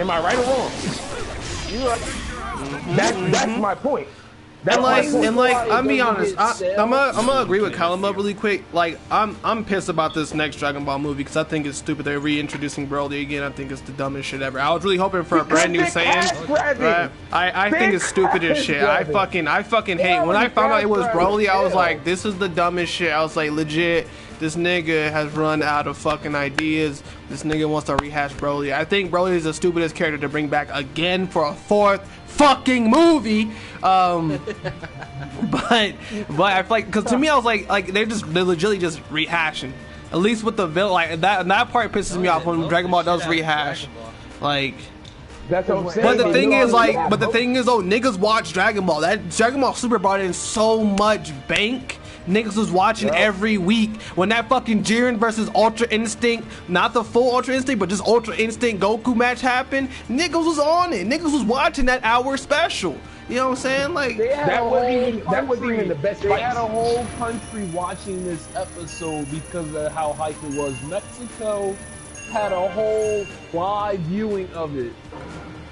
Am I right or wrong? You're right. That's my point. And I'm be honest, I'm gonna agree with Kalima really quick. Like, I'm pissed about this next Dragon Ball movie because I think it's stupid. They're reintroducing Broly again. I think it's the dumbest shit ever. I was really hoping for a brand new Saiyan. Right? I think it's stupid as shit. I fucking hate. When I found out it was Broly, I was like, this is the dumbest shit. I was like, legit. This nigga has run out of fucking ideas. This nigga wants to rehash Broly. I think Broly is the stupidest character to bring back again for a fourth fucking movie. But I feel like, because to me I was like they're legitimately just rehashing. At least with the villain, like that part pisses me off when Dragon Ball does rehash. Like, that's what I'm saying. but the thing is though, niggas watch Dragon Ball. That Dragon Ball Super brought in so much bank. Niggas was watching every week when that fucking Jiren versus Ultra Instinct, not the full Ultra Instinct, but just Ultra Instinct Goku match happened. Niggas was on it. Niggas was watching that hour special. You know what I'm saying? Like, that wasn't even the best They fight. had a whole country watching this episode because of how hype it was. Mexico had a whole live viewing of it.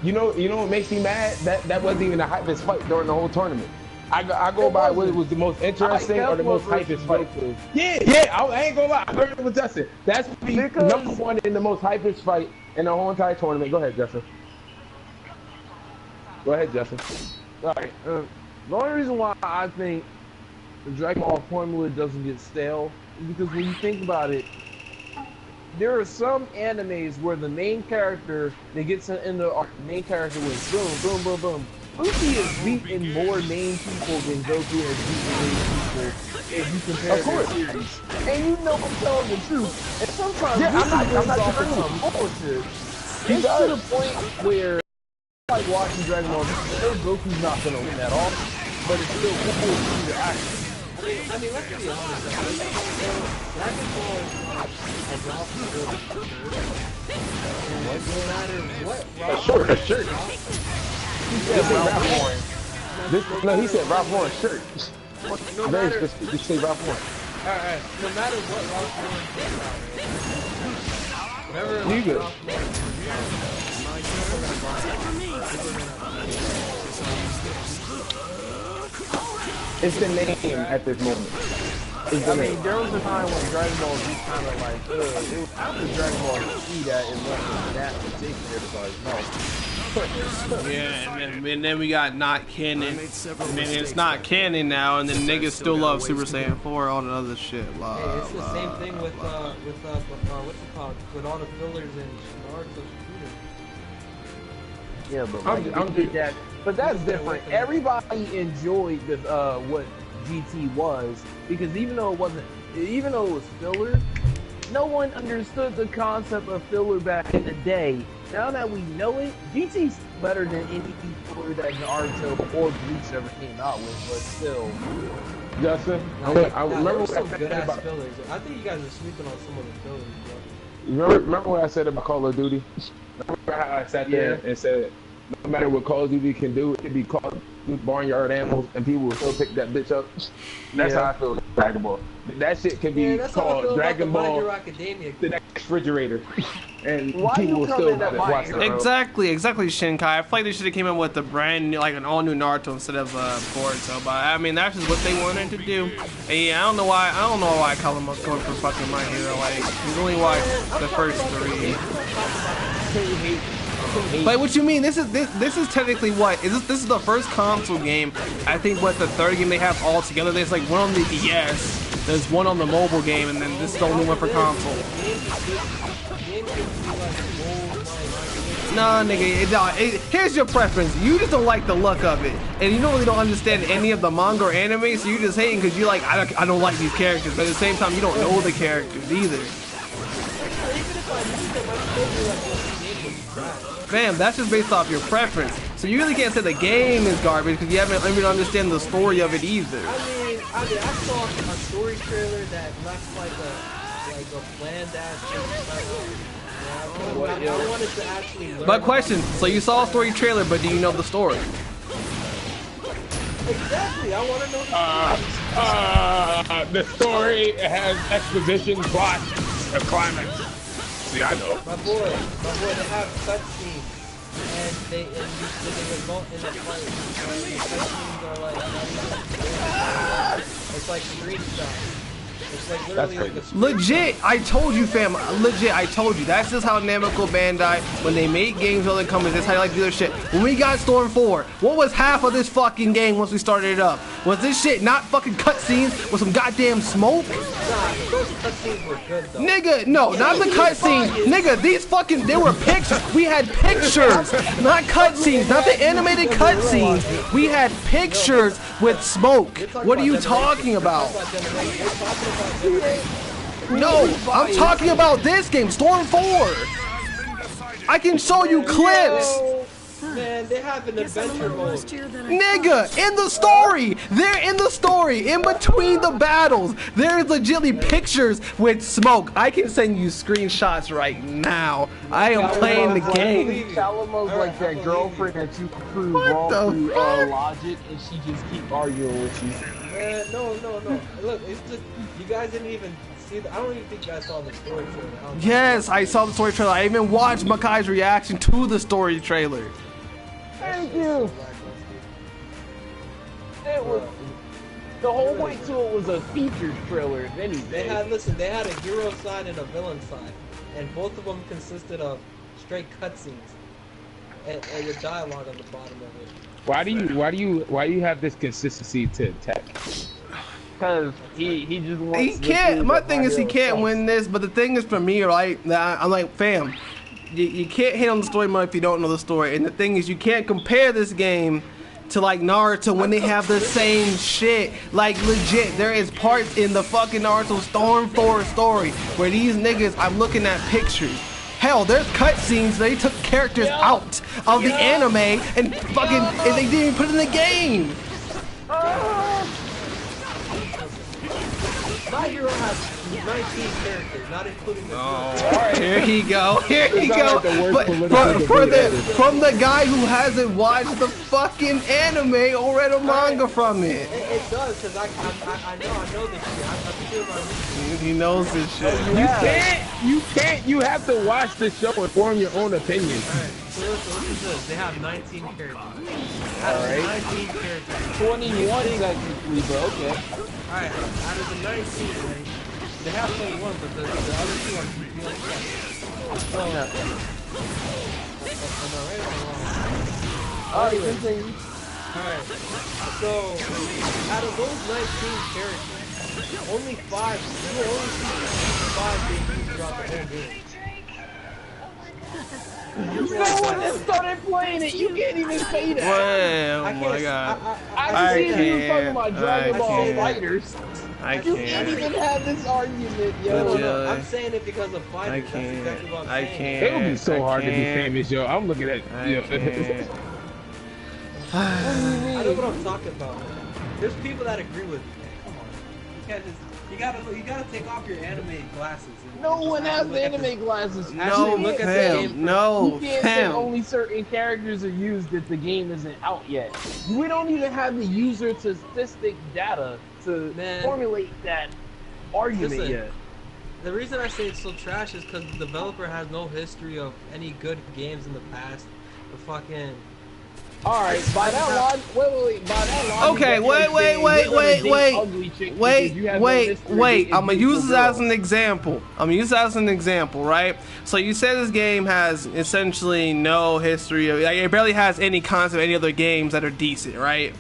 You know what makes me mad? That wasn't even the hypest fight during the whole tournament. I go by what was the most interesting or the most hypest fight. Yeah, I ain't gonna lie. I heard it with Justin. That's number one in the most hypest fight in the whole entire tournament. Go ahead, Justin. All right. The only reason why I think the Dragon Ball formula doesn't get stale is because when you think about it, there are some animes where the main character, they get to the end of the main character wins. Boom, boom, boom, boom. Luffy has beaten more main people than Goku has beaten main people if you compare their series. And you know I'm telling the truth. And sometimes I'm not off some bullshit. It's to the point where I like watching Dragon Ball. I know Goku's not gonna win at all, but it's still cool to see the action. I mean, let's be honest. Dragon Ball has often no matter what. A shirt. He said Ralph Lauren. No, he said Ralph Lauren shirt. No Very matter. specific. He said Ralph Lauren. Alright, no matter what Ralph Lauren thinks about it, whatever You good. Ralph Lauren It's the name at this moment. I mean, there was a time when Dragon Ball Z kind of like, it was after Dragon Ball Z that it went from that to taking everybody's mouth. Yeah, and then we got not canon, and then it's not canon now, and then niggas still love Super Saiyan 4, all the other shit. Blah, Hey, it's the blah, same thing blah, with blah. what's it called? With all the fillers in Naruto Shippuden. Yeah, but I'm like, just- that. But that's different. Everybody enjoyed the what GT was, because even though it was filler, no one understood the concept of filler back in the day. Now that we know it, GT's better than any filler that Naruto or Bleach ever came out with, but still. Justin, I remember There were what I some said good ass about. fillers. I think you guys are sleeping on some of the fillers, bro. Remember what I said about Call of Duty? Remember how I sat there and said, no matter what Call of Duty can do, it can be called barnyard animals, and people will still pick that bitch up. That's how I feel about Dragon Ball. That shit can be That's how I called feel Dragon about the My Ball, Hero Academia. the next refrigerator, and Why people you will coming still at my watch it. hero? Exactly, Shinkai. I feel like they should have came up with a brand new, like an all new Naruto instead of Boruto. But I mean, that's just what they wanted to do. And yeah, I don't know why I call him going for fucking My Hero. Like he's only watched the first 3. But what you mean? This is technically what this is the first console game. I think what the third game they have all together. There's like one on the DS. There's one on the mobile game, and then this is the only one for console. Nah, nigga. Here's your preference. You just don't like the look of it, and you really don't understand any of the manga or anime. So you just hating because you like I don't like these characters, but at the same time you don't know the characters either. Fam, that's just based off your preference. So you really can't say the game is garbage because you haven't even understand the story of it either. I saw a story trailer that left like a bland ass. I wanted to actually learn. But question, so you saw a story trailer, but do you know the story? Exactly, I want to know The story has exposition, plot, a climax. See, I know. my boy, they have cutscenes, and they result in a fight. The cutscenes are like, it's like screenshots. It's like literally like a Legit, I told you, fam. Legit, I told you. That's just how Namco Bandai, when they make games for other companies, that's how they like to do their shit. When we got Storm 4, what was half of this fucking game once we started it up? Was this shit not fucking cutscenes with some goddamn smoke? Nah, those cutscenes were good though. Nigga, no, not the cutscenes. Nigga, these fucking, they were pictures. We had pictures, not cutscenes, not the animated cutscenes. We had pictures with smoke. What are you talking about? No, I'm talking about this game, Storm 4. I can show you clips. Man, they have an adventure mode. Nigga, in the story. They're in the story. In between the battles. There's legitimately pictures with smoke. I can send you screenshots right now. I am playing the game. Calamo's like that girlfriend that you prove wrong through logic, and she just keep arguing with you. Man, no. Look, it's just, you guys didn't even see I don't even think you guys saw the story trailer. Yes, I saw the story trailer. I even watched Makai's reaction to the story trailer. Thank you. It was the whole way to it was a featured trailer, if anything. They had a hero side and a villain side, and both of them consisted of straight cutscenes and with dialogue on the bottom of it. Why do you have this consistency to tech? Because he just wants. He can't. My thing is he can't win this. But the thing is for me, right? That I'm like, fam, you can't hit on the story mode if you don't know the story. And the thing is, you can't compare this game to like Naruto when they have the same shit. Like legit, there is parts in the fucking Naruto Storm 4 story where these niggas, I'm looking at pictures. Hell, there's cutscenes. They took characters out of the anime and fucking and they didn't even put it in the game. My hero has 19 characters, not including the Here he go. Here he go. But from the guy who hasn't watched the fucking anime or read a manga from it. It does, because I know this shit. I'm sure my He knows this shit. You can't. You have to watch the show and form your own opinion. Alright, so listen to this. They have 19 characters. Alright. 19 characters. 21 technically, but okay. Alright, out of the 19, right, they have 21, but the other two are DLC. So, am I right or am I wrong? Alright, continue. Alright. So, out of those 19 characters, only 5, you will only see 5 being used throughout the whole game. No one has started playing it. You can't even say that. Well, oh my god. I see you was talking about Dragon Ball Fighters. I You can't can't. even have this argument, yo. No, I'm saying it because of fighters. That's exactly what I'm saying. It would be so hard to be famous, yo. I'm looking at I can't. I know what I'm talking about. There's people that agree with me. Come on. You can't just you gotta take off your anime glasses. No one has anime glasses. No, look at the fam, game. no, You can't say fam. only certain characters are used if the game isn't out yet. We don't even have the user statistic data to formulate that argument yet. The reason I say it's so trash is because the developer has no history of any good games in the past. The fucking. Alright, by that logic, wait, by that logic. Okay, wait. I'm gonna use this as an example. Right? So you said this game has essentially no history of, like, it barely has any concept of any other games that are decent, right?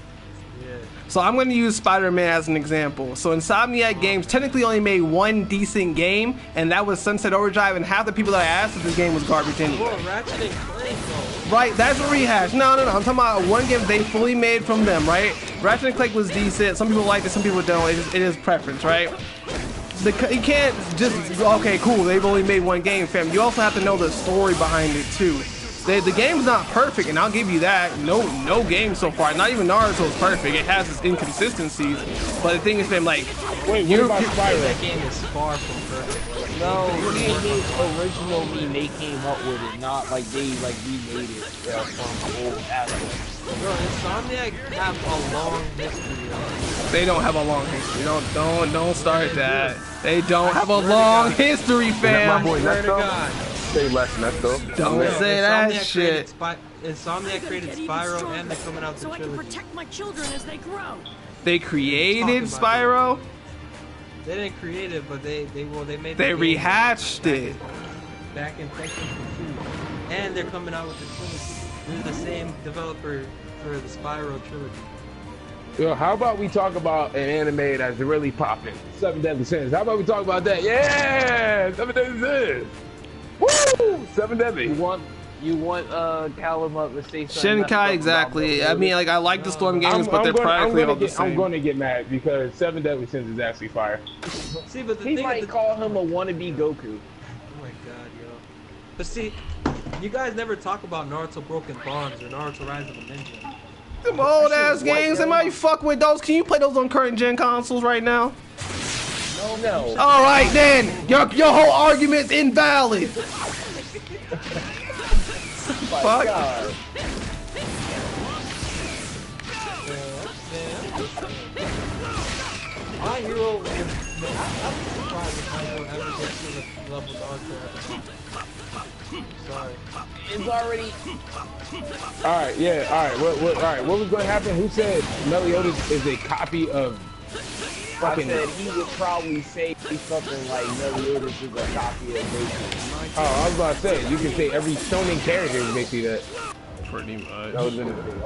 So I'm going to use Spider-Man as an example. So Insomniac Games technically only made one decent game, and that was Sunset Overdrive, and half the people that I asked if this game was garbage anyway. Well, Ratchet and Clank, though. Right, that's a rehash. No. I'm talking about one game they fully made from them, right? Ratchet and Clank was decent. Some people like it, some people don't. It is preference, right? You can't just, okay, cool, they've only made one game, fam. You also have to know the story behind it, too. The game's not perfect, and I'll give you that. No game so far. Not even Naruto is perfect. It has its inconsistencies. But the thing is, fam, like, wait, what about Spyro? That game is far from perfect. No, originally they came up with it, not like they remade it from old assets. Bro, Insomniac have a long history. They don't have a long history. Don't start that. They don't have a long history, fam. My boy, Swear to God. Say less, Nesto. Don't say that Insomniac shit. Insomniac created Spyro, and they're coming out with the so I can trilogy. protect my children as they grow. They created Spyro. They didn't create it, but they made. They the rehatched it. Back in PlayStation 2, and they're coming out with the trilogy. They're the same developer for the Spyro trilogy. Yo, how about we talk about an anime that's really popping? Seven Deadly Sins. How about we talk about that? Yeah! Seven Deadly Sins! Woo! Seven Deadly. You want Callum up to say something? Shinkai, exactly. I mean, like, I like the Storm games, but they're practically all the same. I'm going to get mad because Seven Deadly Sins is actually fire. See, but the He thing might call him a wannabe Goku. Oh my god, yo. But see, you guys never talk about Naruto Broken Bonds or Naruto Rise of a Ninja. Them old ass games, somebody fuck with those. Can you play those on current gen consoles right now? No. All right then, your whole argument's invalid. Fuck. God. My hero, I'm surprised if my hero ever gets to the level Naruto. Sorry. It's already. Alright, yeah, alright, what was going to happen? Who said Meliodas is a copy of fucking... I said he would probably say something like Meliodas is a copy of Goku. Oh, I was about to say, you can say every shonen character is basically that. Pretty much. That was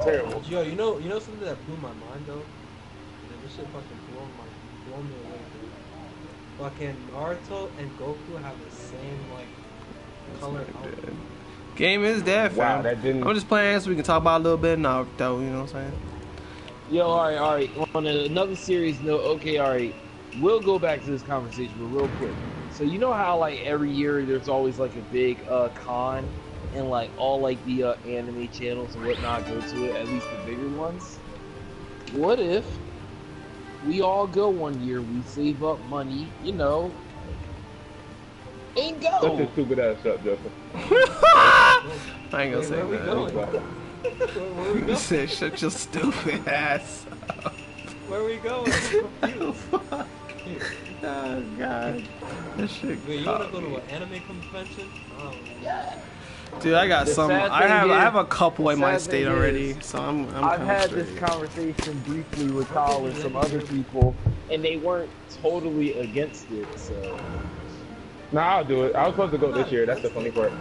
terrible. Yo, you know something that blew my mind though? Yeah, this shit fucking blow me away, dude. Fucking Naruto and Goku have the same like color outfit. Game is dead, fam. Wow, that didn't... I'm just playing so we can talk about a little bit of Naruto, you know what I'm saying? Yo, alright. On another serious note, okay, alright. We'll go back to this conversation, but real quick. So you know how like every year there's always like a big con, and like all like the anime channels and whatnot go to it, at least the bigger ones. What if we all go one year, we save up money, you know, and go? Shut your stupid ass up, Justin. I ain't gonna say Where we that. going? Where we You going? said shut your stupid ass up. Where we going? I'm confused. Oh god. This shit. Wait, you wanna go to an anime convention? Oh. Dude, I got The some. sad I thing have is- a couple in the my sad state thing already, is, so I'm I've kinda had straight. this conversation briefly with Kyle and some other people, and they weren't totally against it, so. Nah, I'll do it. I was supposed to go this year. That's the funny part.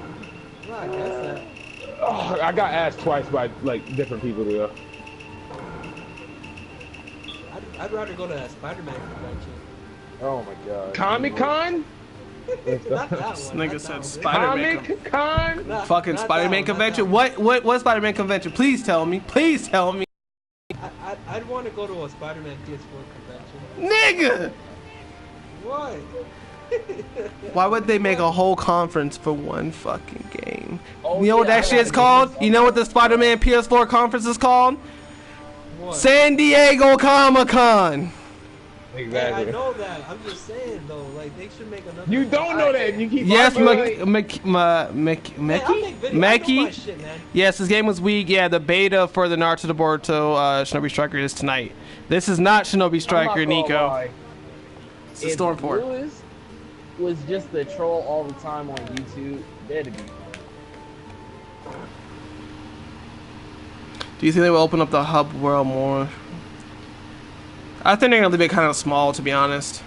Nah, I guess that. Oh, I got asked twice by like different people though. I'd rather go to a Spider-Man convention. Oh my god. Comic-Con? Not that This one. nigga not said that Spider-Man. Comic-Con? Fucking Spider-Man convention. What Spider-Man convention? Please tell me. Please tell me. I'd want to go to a Spider-Man PS4 convention. Nigga! What? Why would they make a whole conference for one fucking game? Oh, You know what yeah, that I shit's gotta called? get this You know what the Spider-Man PS4 conference is called? What? San Diego Comic-Con. Hey, Exactly. I know that. I'm just saying though, like they should make another. You don't know that. You keep Yes, arguing. Meki. Shit, man. Yes, this game was weak. Yeah, the beta for the Naruto Boruto Shinobi Striker is tonight. This is not Shinobi Striker, I'm not gonna Nico. lie. It's a If Storm 4. Lewis was just the troll all the time on YouTube, that'd be. Do you think they will open up the hub world more? I think they're gonna leave it kind of small, to be honest.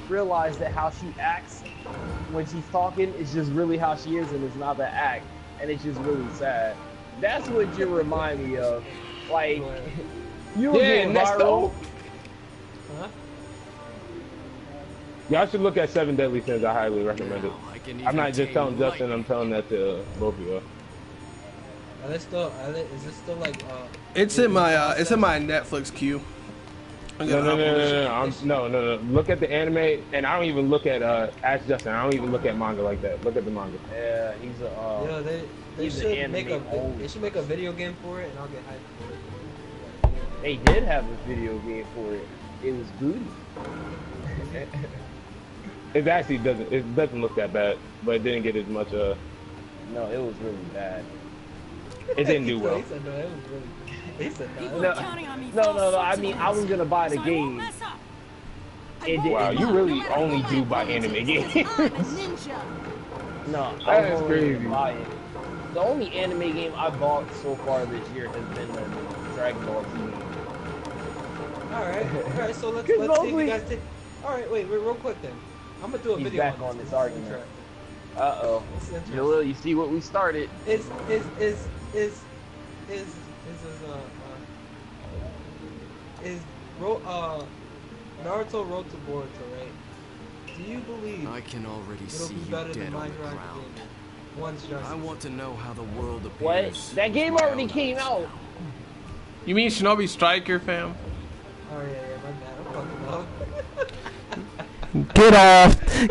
Realize that how she acts when she's talking is just really how she is, and it's not the act, and it's just really sad. That's what you remind me of. Like, you were Yeah, going next viral. Huh? Y'all should look at 7 Deadly Sins. I highly recommend it. I'm not just telling Justin. I'm telling that to both of you. Is it still like It's in my Netflix queue. No. Look at the anime, and I don't even look at Ask Justin. I don't even look at manga like that. Look at the manga. Yeah, he's a. yeah, they he's should an make anime they should make a video game for it, and I'll get hyped for it. They did have a video game for it. It was booty. It actually doesn't look that bad, but it didn't get as much. No, it was really bad. It didn't do well. He said no, it was really. He said no. No, no. I mean, I was gonna buy the game. Wow, you really only do buy anime games. No, I That is was crazy. gonna buy it. The only anime game I bought so far this year has been the Dragon Ball Z game. All right. So let's Cause see if mostly- you guys take. All right, wait, real quick then. I'm gonna do a He's video back on this argument. interesting. Uh-oh. This is interesting. Jalil, you see what we started? Is Naruto Road to Boruto, right? Do you believe I can already it'll see be you better dead than on my the Dragon ground. game? Once Justice. I want to know how the world What? appears. That game with my already own came eyes out. now. You mean Shinobi Striker, fam? Oh yeah, my bad. I'm fucking up.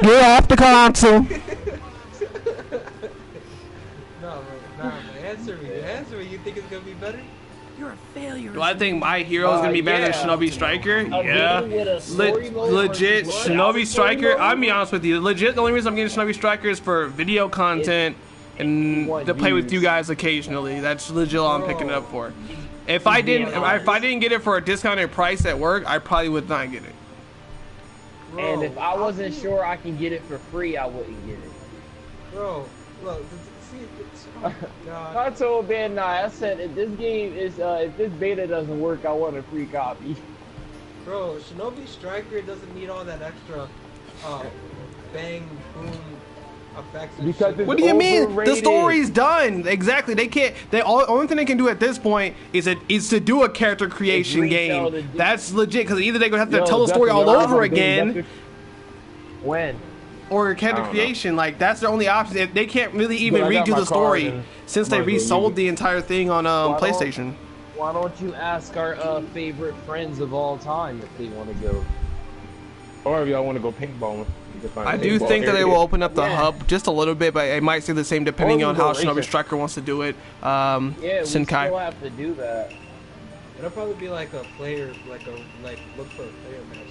Get off the console. No, answer me. You think it's gonna be better? You're a failure. Do I think My Hero is gonna be better than yeah. Shinobi Striker? A Yeah. game with a story mode Legit, versus Shinobi story Striker. mode? I'll be honest with you. Legit, the only reason I'm getting Shinobi Striker is for video content and want to play with views. you guys occasionally. That's legit all I'm picking it up for. If I being didn't get it for a discounted price at work, I probably would not get it. And if I wasn't sure I can get it for free, I wouldn't get it. Bro, look, see, oh God. I told Ben I said if this game is if this beta doesn't work, I want a free copy. Bro, Shinobi Striker doesn't need all that extra bang boom effects and Because shit. it's What do you mean? The overrated. story's done. Exactly. They can't. Only thing they can do at this point is to do a character creation retell game. the- That's legit because either they're gonna have to Yo, tell the story Justin, all y'all over have a game, again, When? or character I don't know. creation. Like that's their only option. They can't really even But I got redo my the story card and since they might as well use resold it. the entire thing on don't- PlayStation. Why don't you ask our favorite friends of all time if they want to go? Or if y'all want to go paintballing, you can find I a do paintball think that they area. will open up the Yeah. hub just a little bit, but it might stay the same depending Or on we how go Shinobi racing. Striker wants to do it. Yeah, we still Shinkai. have to do that. It'll probably be like a player, like look for a player match.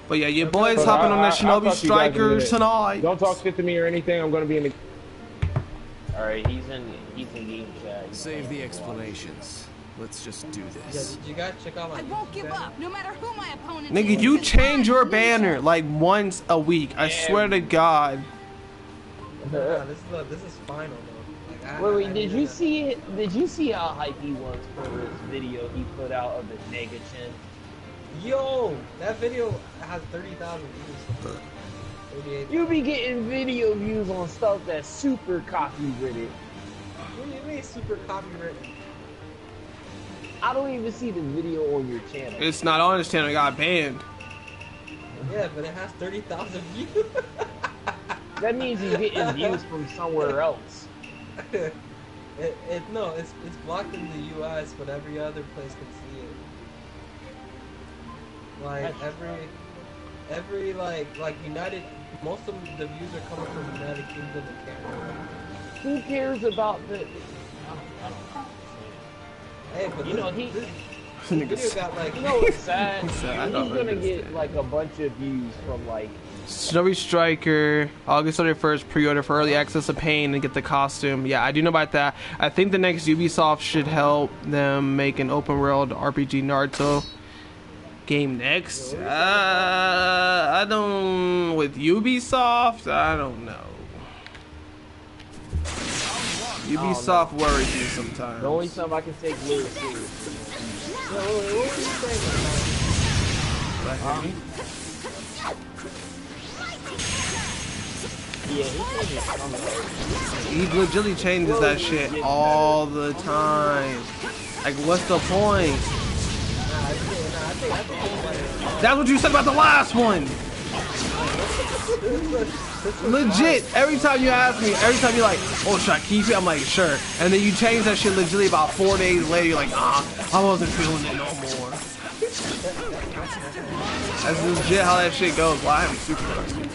But yeah, your boys But hopping on the I'll Shinobi talk to you guys in a Strikers minute. tonight. Don't talk shit to me or anything. I'm gonna be in the. All right, he's in game chat. Save the explanations. Let's just do Yeah, this. did you guys check out I like? won't give up, no matter who my opponent Nigga, is. you Because change I'm your a ninja. banner like once a week. I swear to God. Nah, this is final though. Like, Wait, I did needed you that. see? Did you see how hype he was for this video he put out of the Mega Chin? Yo, that video has 30,000 views. 38. You be getting video views on stuff that's super copywritten. What do you mean super copywritten? I don't even see the video on your channel. It's not on his channel. It got banned. Yeah, but it has 30,000 views. That means he's getting views from somewhere else. No, it's blocked in the US, but every other place can see it. Like every like United, most of the views are coming from United Kingdom and Canada. Who cares about the? Hey, but You know, this video got like, You know what's sad? What's that? I He's don't gonna get understand. like a bunch of views from like. Shinobi Striker, August 31st, pre-order for early access of Pain and get the costume. Yeah, I do know about that. I think the next Ubisoft should help them make an open world RPG Naruto game next. I don't, with Ubisoft, I don't know. Ubisoft worries me sometimes. The only time I can take Lewis seriously. what were you saying? Yeah, he changes something. He legitimately changes that shit all the time. Like, what's the point? I think That's what you said about the last one. Legit, every time you ask me, every time you're like, oh, should I keep it? I'm like, sure. And then you change that shit legitimately about 4 days later. You're like, I wasn't feeling it no more. That's legit how that shit goes. Well, I am super thirsty.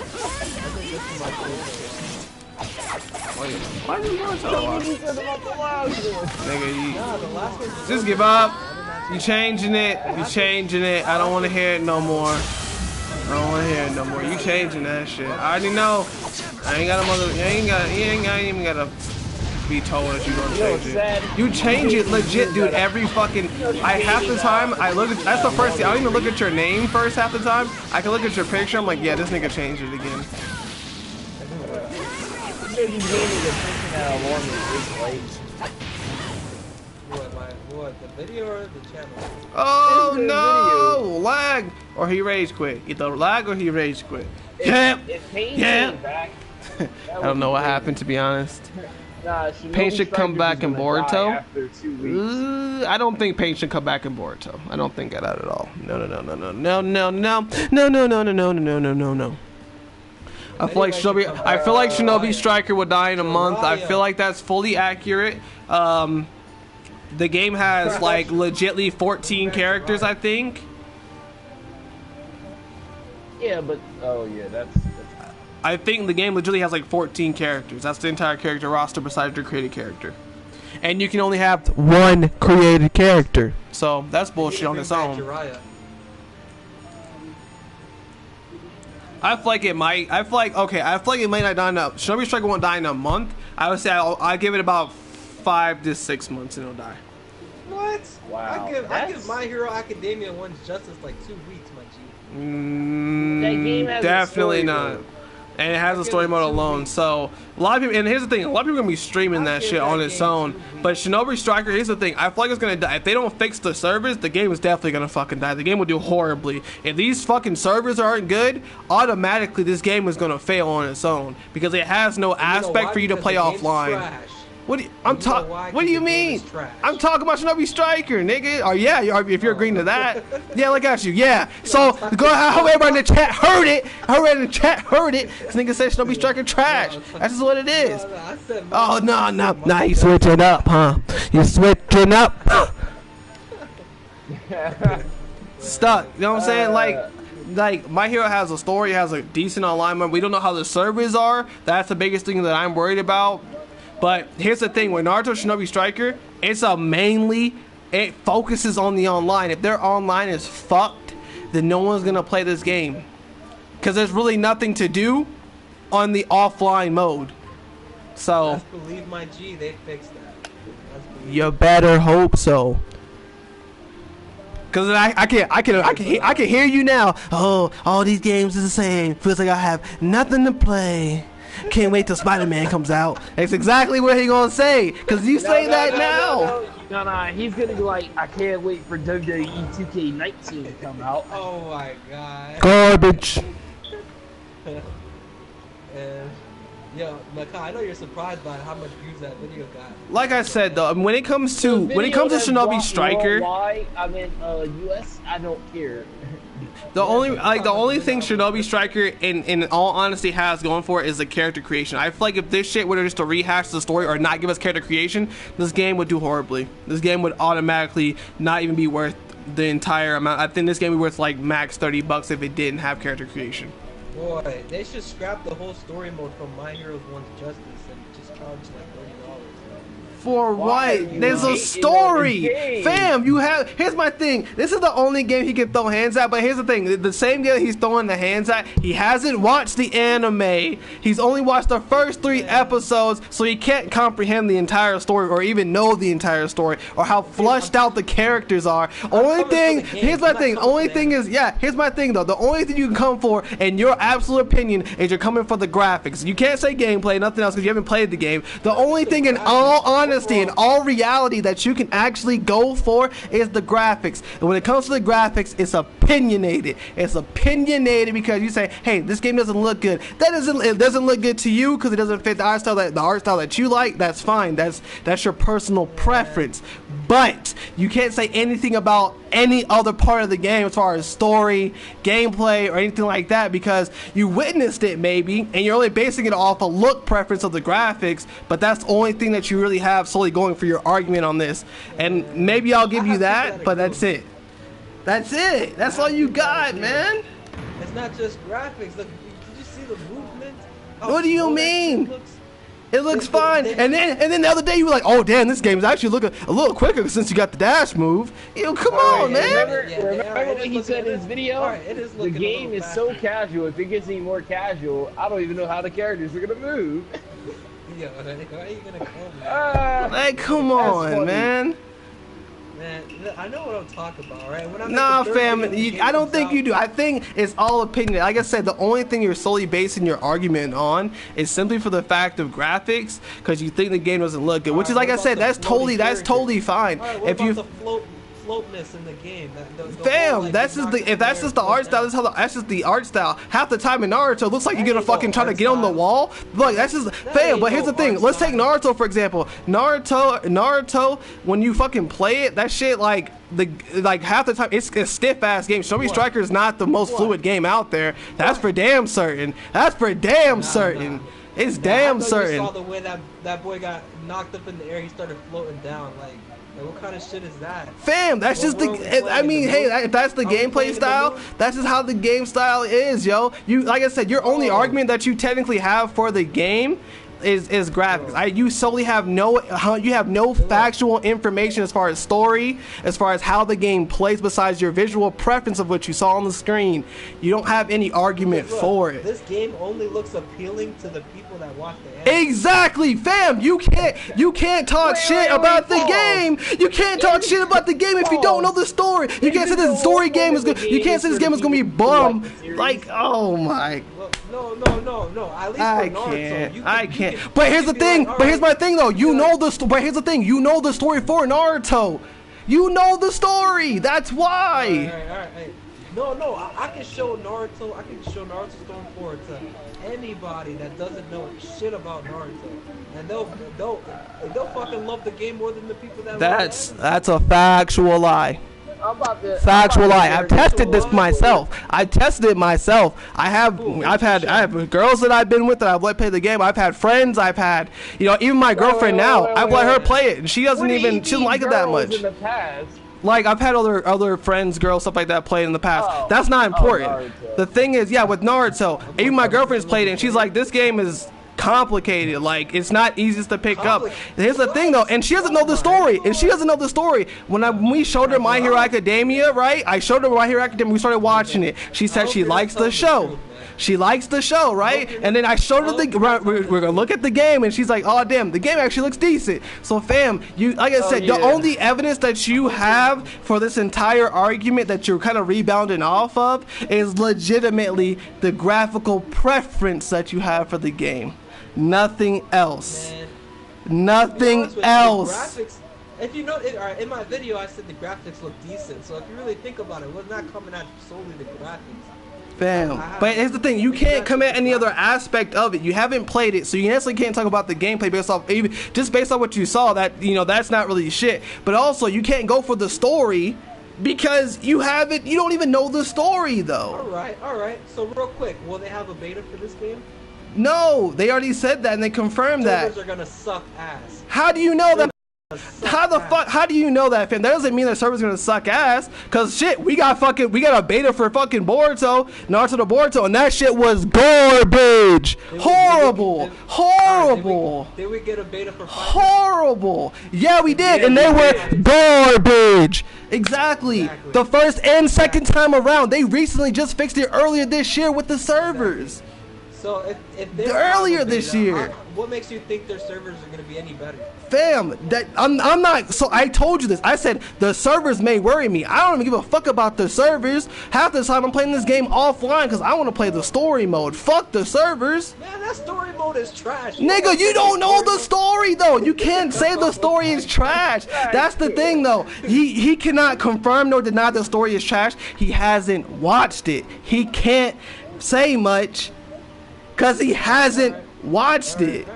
Why did you so Nigga, you just give up. You changing it. You changing it. I don't want to hear it no more. I don't want to hear it no more. You changing that shit. I already know. I ain't got a mother. You ain't even gotta be told that you gonna change it. You change it legit, dude. Every fucking. Half the time I look at. That's the first thing. I don't even look at your name first. Half the time I can look at your picture. I'm like, yeah, this nigga changed it again. What, the video or the channel? Oh no! Lag! Or he rage quit. Either lag or he rage quit. Yeah! Yeah! I don't know what happened, to be honest. Pain should come back in Boruto. I don't think Pain should come back in Boruto. I don't think that at all. No. I feel like Shinobi Striker would die in a month. I feel like that's fully accurate. The game has like legitly 14 characters, I think. Yeah, but that's I think the game legitimately has like 14 characters. That's the entire character roster besides your created character. And you can only have one created character. So that's bullshit on its own. I feel like it might. I feel like it might not die in a. Shinobi Striker won't die in a month. I would say I give it about 5 to 6 months and it'll die. What? Wow. I give My Hero Academia one's justice like 2 weeks, my G. That game has Definitely a story not. mode. And it has a story mode alone. So a lot of people. And here's the thing: a lot of people are gonna be streaming that shit on its own. But Shinobi Striker, here's the thing: I feel like it's gonna die. If they don't fix the servers, the game is definitely gonna fucking die. The game will do horribly. If these fucking servers aren't good, automatically this game is gonna fail on its own because it has no aspect for you to play offline. What do you, what do you mean? I'm talking about Shinobi Striker, nigga. Oh yeah, if you're agreeing to that, yeah, look at you, yeah. So go ahead, everybody in the chat heard it. Everybody in the chat heard it. This nigga said Shinobi Striker trash. That's just what it is. Oh no, you switching up, huh? You switching up. Stuck. You know what I'm saying? Like My Hero has a story, has a decent online mode. We don't know how the servers are. That's the biggest thing that I'm worried about. But here's the thing, with Naruto Shinobi Striker, it focuses on the online. If their online is fucked, then no one's gonna play this game. Cause there's really nothing to do on the offline mode. So Let's believe my G, they fixed that. You better hope so. Cause I can hear you now. Oh, all these games is the same. Feels like I have nothing to play. Can't wait till Spider-Man comes out. That's exactly what he gonna say. Cause you say that now. No, he's gonna be like, I can't wait for WWE 2K19 to come out. Oh my god. Garbage. And yo, Maka, I know you're surprised by how much views that video got. Like I said though, when it comes to Shinobi Striker, Why? I mean, US, I don't care. the only thing Shinobi Striker in all honesty has going for it is the character creation. I feel like if this shit were just to rehash the story or not give us character creation, this game would do horribly. This game would automatically not even be worth the entire amount. I think this game would be worth like max $30 if it didn't have character creation. Boy, they should scrap the whole story mode from My Heroes 1's Justice and just charge like $30. For what? There's a story, fam. You have. Here's my thing. This is the only game he can throw hands at. But here's the thing: the same game he's throwing the hands at, he hasn't watched the anime. He's only watched the first 3 episodes, so he can't comprehend the entire story or even know the entire story or how flushed out the characters are. Only thing. Here's my thing. Only thing is, yeah. Here's my thing though. The only thing you can come for, in your absolute opinion, is you're coming for the graphics. You can't say gameplay, nothing else, because you haven't played the game. The only thing, in all honesty, in all reality, that you can actually go for is the graphics. And when it comes to the graphics, it's opinionated. It's opinionated because you say, hey, this game doesn't look good. It doesn't look good to you because it doesn't fit the art style that you like. That's fine. That's your personal preference. But you can't say anything about any other part of the game as far as story, gameplay, or anything like that because you witnessed it maybe, and you're only basing it off a look preference of the graphics, but that's the only thing that you really have solely going for your argument on this. And maybe I'll give you that, but that's it. That's it. That's all you got, man. It's not just graphics. Look, did you see the movement? What do you mean? It looks fine, and then the other day you were like, "Oh damn, this game is actually looking a little quicker since you got the dash move." Yo, come on, man. Remember what he said in his video? The game is so casual. If it gets any more casual, I don't even know how the characters are gonna move. Yo, why are you gonna come? Like, come on, man. Man, I know what I'm talking about, right? When Nah, fam, I don't think you do. I think it's all opinion. Like I said, the only thing you're solely basing your argument on is simply for the fact of graphics, because you think the game doesn't look good. Which is, like I said, that's totally fine. If you floatness in the game, fam, that's just if that's just the art style, that's just the art style. Half the time in Naruto, it looks like you're gonna fucking try to get on the wall. Look, that's just fam. But here's the thing. Let's take Naruto for example. Naruto, when you fucking play it, that shit like half the time it's a stiff ass game. Shinobi Striker is not the most fluid game out there. That's for damn certain. That's for damn certain. It's damn certain. You saw the way that boy got knocked up in the air. He started floating down like what kind of shit is that? Fam, that's just the. I mean, hey, if that's the gameplay style, that's just how the game style is, yo. You, like I said, your only argument that you technically have for the game is graphics. You solely have no factual information as far as story, as far as how the game plays, besides your visual preference of what you saw on the screen. You don't have any argument for it. This game only looks appealing to the people that watch the anime. Exactly, fam. You can't talk shit about the game. You can't talk shit about the game if you don't know the story. You can't say this story game is good. You can't say this game is gonna be bum. Like, oh my. No. At least I for Naruto, can't. But here's the thing. But here's my thing though. You know the. But here's the thing. You know the story for Naruto. You know the story. That's why. All right. No. I can show Naruto. I can show Naruto Storm 4 to anybody that doesn't know shit about Naruto, and they'll fucking love the game more than the people that. That's a factual lie. Factual lie. I've tested this myself. I tested it myself. I have girls that I've been with that I've let play the game. I've had friends. I've had, even my girlfriend now. I've let her play it, and she doesn't like it that much. Like, I've had other friends, girls, stuff like that played in the past. That's not important. The thing is, with Naruto, even my girlfriend's played it, and she's like, this game is complicated. Like, it's not easiest to pick up. Here's the thing though, and she doesn't know the story. When we showed her My Hero Academia, right? I showed her My Hero Academia. We started watching it. She said she likes the show. She likes the show, right? And then I showed her we're gonna look at the game, and she's like, "Oh damn, the game actually looks decent." So, fam, like I said, the only evidence that you have for this entire argument that you're kind of rebounding off of is legitimately the graphical preference that you have for the game. Nothing else. Nothing else. If you know, alright, in my video I said the graphics look decent. So if you really think about it, we're not coming at solely the graphics. Fam, but here's the thing: you can't come at any other aspect of it. You haven't played it, so you necessarily can't talk about the gameplay based off even just based on what you saw. That that's not really shit. But also, you can't go for the story because you haven't. You don't even know the story though. All right. So real quick, will they have a beta for this game? No, they already said that and they confirmed that. Servers are gonna suck ass. How do you know that? How do you know that, fam? That doesn't mean that server's gonna suck ass. Cause shit, we got a beta for fucking Boruto, Naruto to Boruto, and that shit was garbage. Horrible. Did we get a beta for horrible? Yeah, we did, and they were garbage. Exactly. The first and second time around. They recently just fixed it earlier this year with the servers. So if they earlier this year, what makes you think their servers are gonna be any better? Fam, I'm not. So I told you this. I said the servers may worry me. I don't even give a fuck about the servers. Half the time I'm playing this game offline because I want to play the story mode. Fuck the servers. Man, that story mode is trash. Nigga, you don't know the story though. You can't say the story is trash. That's the thing though. He cannot confirm nor deny the story is trash. He hasn't watched it. He can't say much because he hasn't watched it.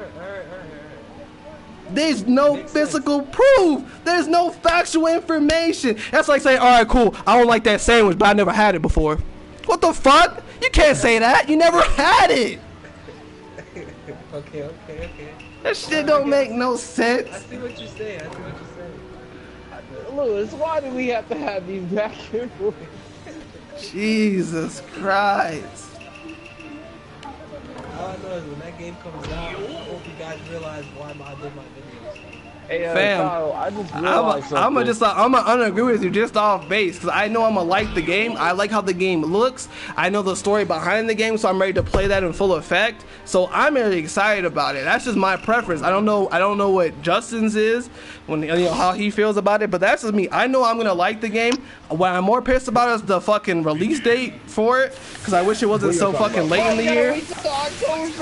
There's no physical proof. There's no factual information. That's like saying, all right, cool, I don't like that sandwich, but I never had it before. What the fuck? You can't say that. You never had it. Okay. That shit don't make no sense. I see what you're saying. Lewis, why do we have to have these back and forth? Jesus Christ. All I know is when that game comes out, I hope you guys realize why I did my videos. Hey, Fam, Kyle, I just realized I'm gonna unagree with you just off base because I know I'm gonna like the game. I like how the game looks. I know the story behind the game, so I'm ready to play that in full effect. So I'm really excited about it. That's just my preference. I don't know what Justin's is when how he feels about it, but that's just me. I know I'm gonna like the game. What I'm more pissed about is the fucking release date for it because I wish it wasn't so fucking late in the year.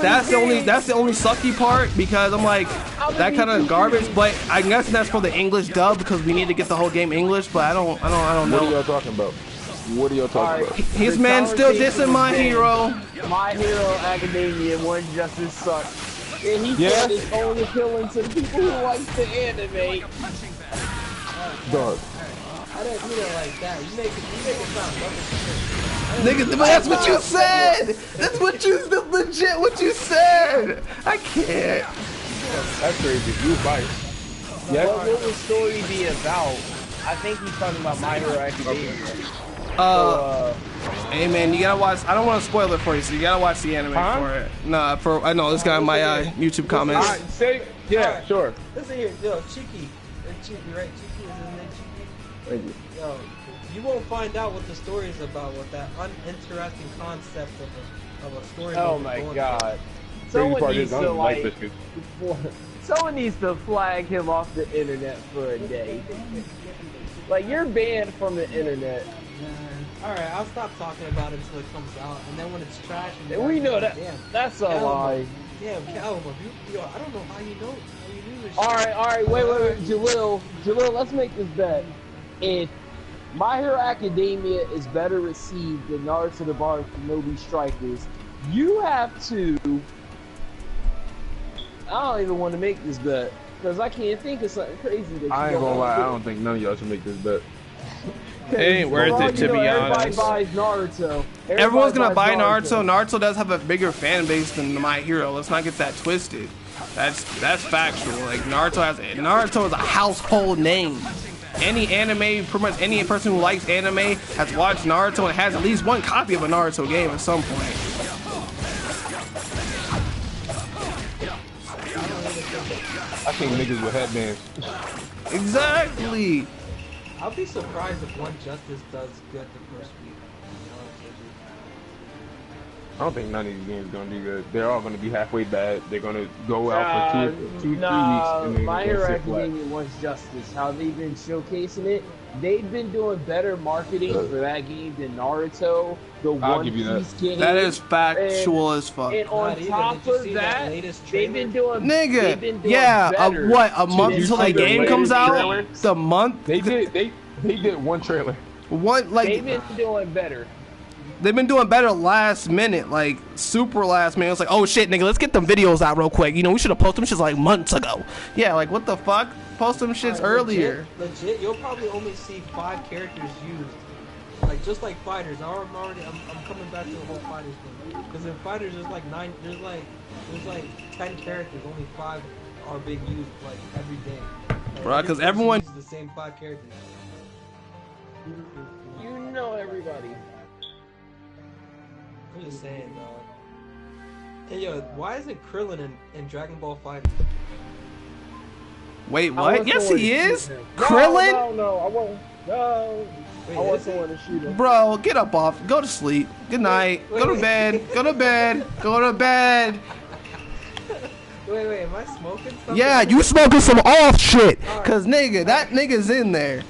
That's the only sucky part because I'm like that kind of garbage, but I guess that's for the English dub because we need to get the whole game English, but I don't know. What are y'all talking about? What are y'all talking about? His man still dissing My Hero. My Hero Academia One Justice sucks. And he said it's only appealing to the people who like the anime. Dog. I didn't mean it like that. You make it sound rubbish. Nigga, but that's what you said. That's legit what you said. I can't. That's crazy. You biased. Yeah. What will the story be about? I think he's talking about My Hero Academia. Hey man, you gotta watch. I don't want to spoil it for you, so you gotta watch the anime for it. Nah, I know this guy in my YouTube comments. Sure. Listen here, yo, Cheeky, right? Cheeky is his name, Cheeky. Thank you. Yo, you won't find out what the story is about with that uninteresting concept of a story. Oh my god. Someone needs to flag him off the internet for a day. Like, you're banned from the internet. Alright, I'll stop talking about it until it comes out, and then when it's trash, we know that. That's a lie. Damn, Calum, I don't know how you know. How you knew this. Alright, wait, Jalil, let's make this bet. If My Hero Academia is better received than Naruto the Bar Shinobi Strikers, you have to. I don't even want to make this bet because I can't think of something crazy. That I ain't gonna lie, I don't think none of y'all should make this bet. It ain't worth it, to be honest. Everybody buys Naruto. Everyone's gonna buy Naruto. Naruto does have a bigger fan base than My Hero. Let's not get that twisted. That's factual. Like Naruto is a household name. Any anime, pretty much any person who likes anime has watched Naruto and has at least one copy of a Naruto game at some point. I think niggas with headbands. Exactly. I'll be surprised if One Justice does good the first week. I don't think none of these games are gonna do good. They're all gonna be halfway bad. They're gonna go out for 3 weeks, and then My they're Hero gonna sit flat. Academia wants justice. How they've been showcasing it. They've been doing better marketing for that game than Naruto, the I'll One give you that. Piece game. That is factual as fuck. And on Not even. top Did you of see that, latest they've been doing Nigga, doing yeah, better. what, a month you until see the the game comes latest out? trailer? The month? They did one trailer. What, like, They've been doing better. they've been doing better last minute, like, super last minute. It's like, oh shit, nigga, let's get them videos out real quick. You know, we should have posted them shits like months ago. Yeah, like, what the fuck? Post them shits earlier. Legit, you'll probably only see 5 characters used. Like, just like fighters. I'm coming back to the whole fighters thing. Because in fighters, there's like 10 characters, only 5 are being used, like, every day. Like, Bro, because everyone... uses the same 5 characters. You know everybody. I'm just saying, dog. Hey, yo, why isn't Krillin in Dragon Ball Fighter? Wait, I what? want Yes, someone he to is? shoot him. Krillin? No, I want. No. Wait, I want is he? someone to shoot him. Bro, get up off. Go to sleep. Good night. Wait, Go to wait. bed. Go to bed. Go to bed. Wait, am I smoking something? Yeah, you smoking some off shit. Cause nigga, that nigga's in there.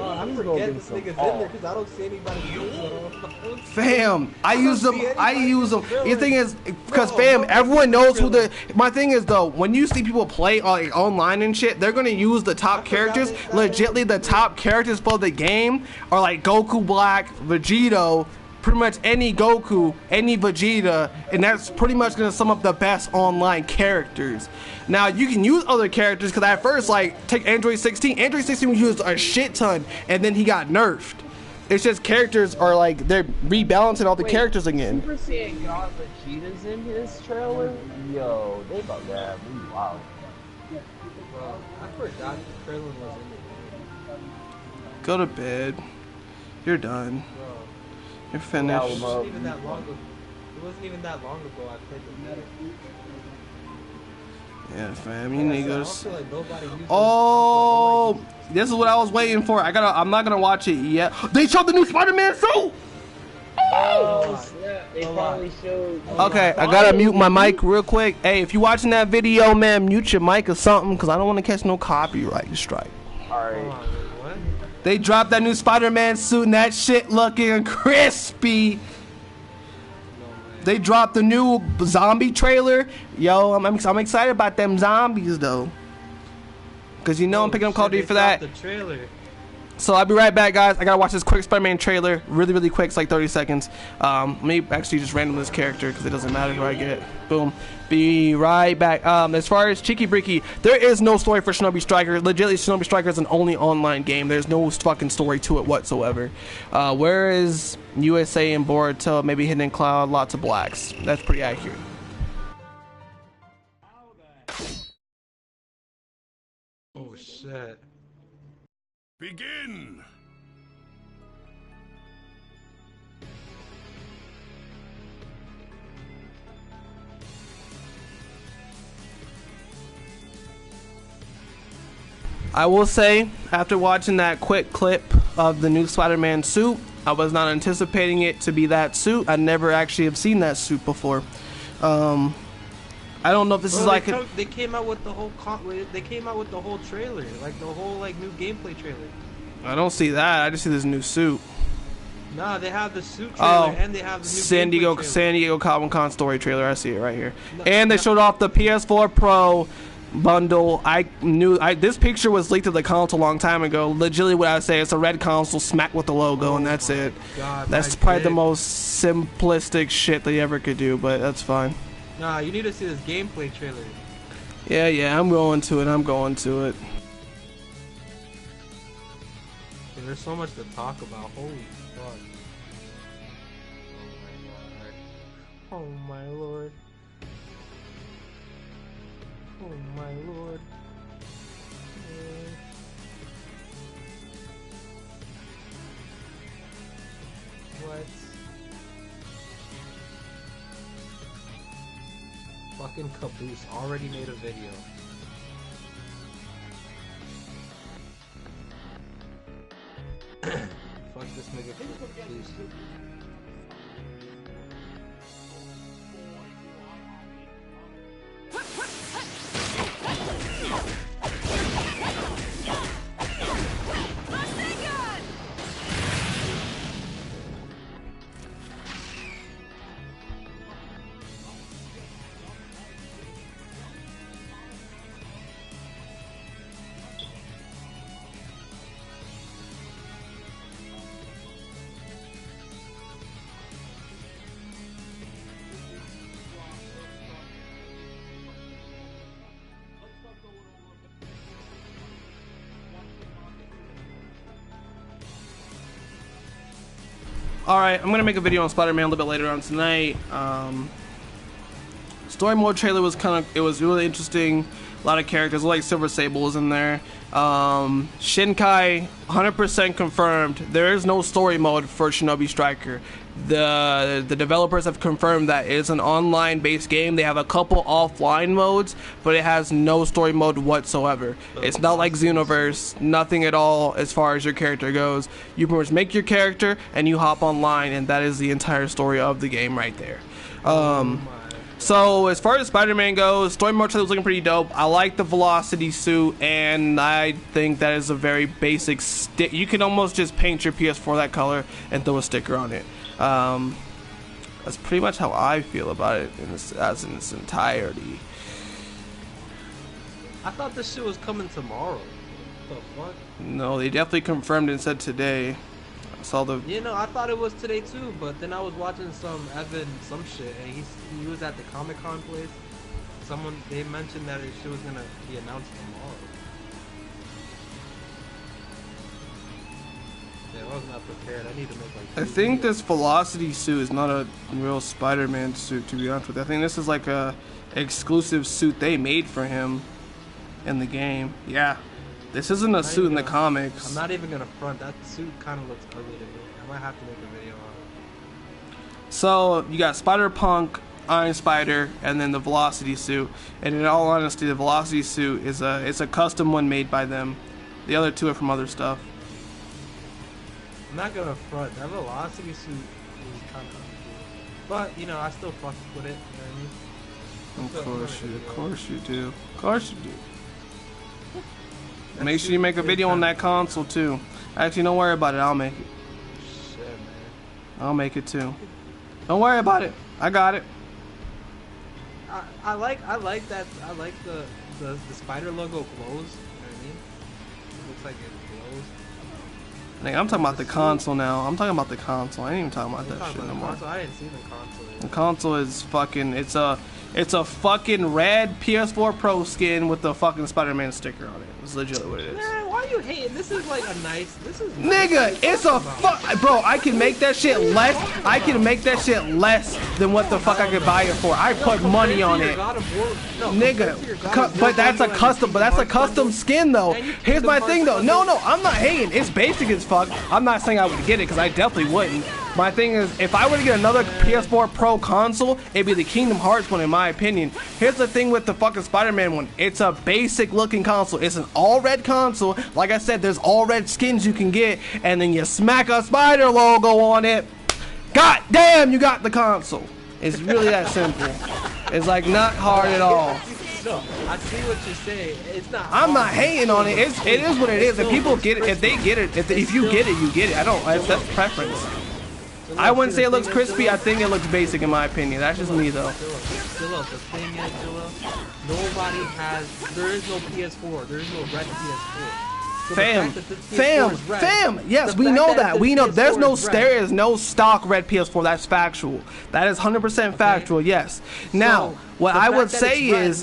Oh, I forget this nigga's in there because I don't see anybody use it. Fam, I use them. see I anybody use them. really. The thing is, cause No, fam, nobody everyone uses knows who the. Krillin. My thing is though, when you see people play like online and shit, they're gonna use the top I forgot characters. that Legitly, the top characters for the game are like Goku Black, Vegito, pretty much any Goku, any Vegeta, and that's pretty much gonna sum up the best online characters. Now you can use other characters because at first, like take Android 16. Android 16 was used a shit ton, and then he got nerfed. It's just characters are like they're rebalancing all the Wait, characters again. Super Saiyan God Vegeta's in his trailer? Yo, they about to have me wow. Bro, I forgot Krillin was in it. Go to bed. You're done. Bro, You're it finished. wasn't even that long ago. It wasn't even that long ago I played the meta. Yeah, fam. You need to go to. I feel like nobody uses Oh, this is what I was waiting for. I'm not gonna watch it yet. They showed the new Spider-Man suit. Oh, snap. They finally showed. Okay, I gotta mute my mic real quick. Hey, if you watching that video, man, mute your mic or something, cause I don't want to catch no copyright strike. Alright. What? They dropped that new Spider-Man suit, and that shit looking crispy. They dropped the new zombie trailer. Yo, I'm excited about them zombies though, cause you know I'm picking up Call of Duty for that. The trailer. So I'll be right back, guys. I gotta watch this quick Spider-Man trailer, really quick. It's like 30 seconds. Maybe actually just random this character because it doesn't matter who I get. Boom. Be right back. As far as Cheeky Breaky, there is no story for Shinobi Striker. Legitly, Shinobi Striker is an only online game. There's no fucking story to it whatsoever. Where is USA and Boruto? Maybe Hidden Cloud. Lots of blacks. That's pretty accurate. Oh shit. Begin! I will say, after watching that quick clip of the new Spider-Man suit, I was not anticipating it to be that suit. I never actually have seen that suit before. I don't know if this is like they came out with the whole they came out with the whole trailer, like the whole like new gameplay trailer. I don't see that. I just see this new suit. Nah, they have the suit trailer and they have the new San gameplay trailer. San Diego Comic-Con story trailer. I see it right here. And they showed off the PS4 Pro bundle. This picture was leaked to the console a long time ago. Legitimately, what I would say, it's a red console smacked with the logo, and that's it. God, that's probably the most simplistic shit they ever could do, but that's fine. Nah, you need to see this gameplay trailer. Yeah, I'm going to it. I'm going to it. And there's so much to talk about. Holy fuck. Oh my lord. Oh my lord. What? Fucking Caboose already made a video. Fuck this nigga Caboose. Alright, I'm gonna make a video on Spider-Man a little bit later on tonight. Story mode trailer was it was really interesting. A lot of characters, like Silver Sable was in there. Shinkai, 100% confirmed. There is no story mode for Shinobi Striker. The developers have confirmed that it's an online-based game. They have a couple offline modes, but it has no story mode whatsoever. It's not like Xenoverse, nothing at all as far as your character goes. You pretty much make your character and you hop online, and that is the entire story of the game right there. So as far as Spider-Man goes, story mode trailer was looking pretty dope. I like the velocity suit, and I think that is a very basic stick. You can almost just paint your PS4 that color and throw a sticker on it. That's pretty much how I feel about it in its entirety. I thought this shit was coming tomorrow. What the fuck? No, they definitely confirmed and said today. I saw the. You know, I thought it was today too, but then I was watching some shit, and he was at the Comic-Con place. They mentioned that it shit was gonna be announced tomorrow. Yeah, I was not prepared. I need to make like. I think this velocity suit is not a real Spider-Man suit, to be honest with you. I think this is like a exclusive suit they made for him in the game. Yeah. This isn't a suit in the comics. I'm not even gonna front. That suit kind of looks ugly to me. I might have to make a video on it. So you got Spider-Punk, Iron Spider, and then the Velocity suit. And in all honesty, the Velocity suit is it's a custom one made by them. The other two are from other stuff. I'm not gonna front. That Velocity suit is kind of ugly. But you know, I still fuck with it. You know what I mean? Of course you do. Of course you do. Make sure you make a video on that console too. Actually, don't worry about it. I'll make it. Shit, man. I'll make it too. Don't worry about it. I got it. I like that. I like the spider logo glows. You know what I mean? It looks like it glows. Nigga, I'm talking about the console now. I'm talking about the console. I ain't even talking about that shit no more. I didn't see the console yet. The console is fucking. It's a fucking red PS4 Pro skin with the fucking Spider-Man sticker on it. It's legit what it is. Man, why are you hating? This is like a nice. This is. Nigga, it's a bro. I can make that shit less. I can make that shit less than what the fuck I could buy it for. I put money on it, nigga. But that's a custom. But that's a custom skin though. Here's my thing though. No, I'm not hating. It's basic as fuck. I'm not saying I would get it because I definitely wouldn't. My thing is, if I were to get another PS4 Pro console, it'd be the Kingdom Hearts one, in my opinion. Here's the thing with the fucking Spider-Man one. It's a basic looking console. It's an all red console. Like I said, there's all red skins you can get, and then you smack a spider logo on it. God damn, you got the console. It's really that simple. It's like not hard at all. No, I see what you're saying. It's not. I'm not hating on it. It is what it is. If people get it, if they get it, if you get it, you get it. I don't. That's preference. I wouldn't say it looks crispy. I think it looks basic in my opinion. That's just me though. Zilla, the thing is, Zilla, nobody has. There is no PS4. There is no red PS4. So fam. Yes, we know that. We know there is no stock red PS4. That's factual. That is 100% factual. Yes. Now, what I would say is.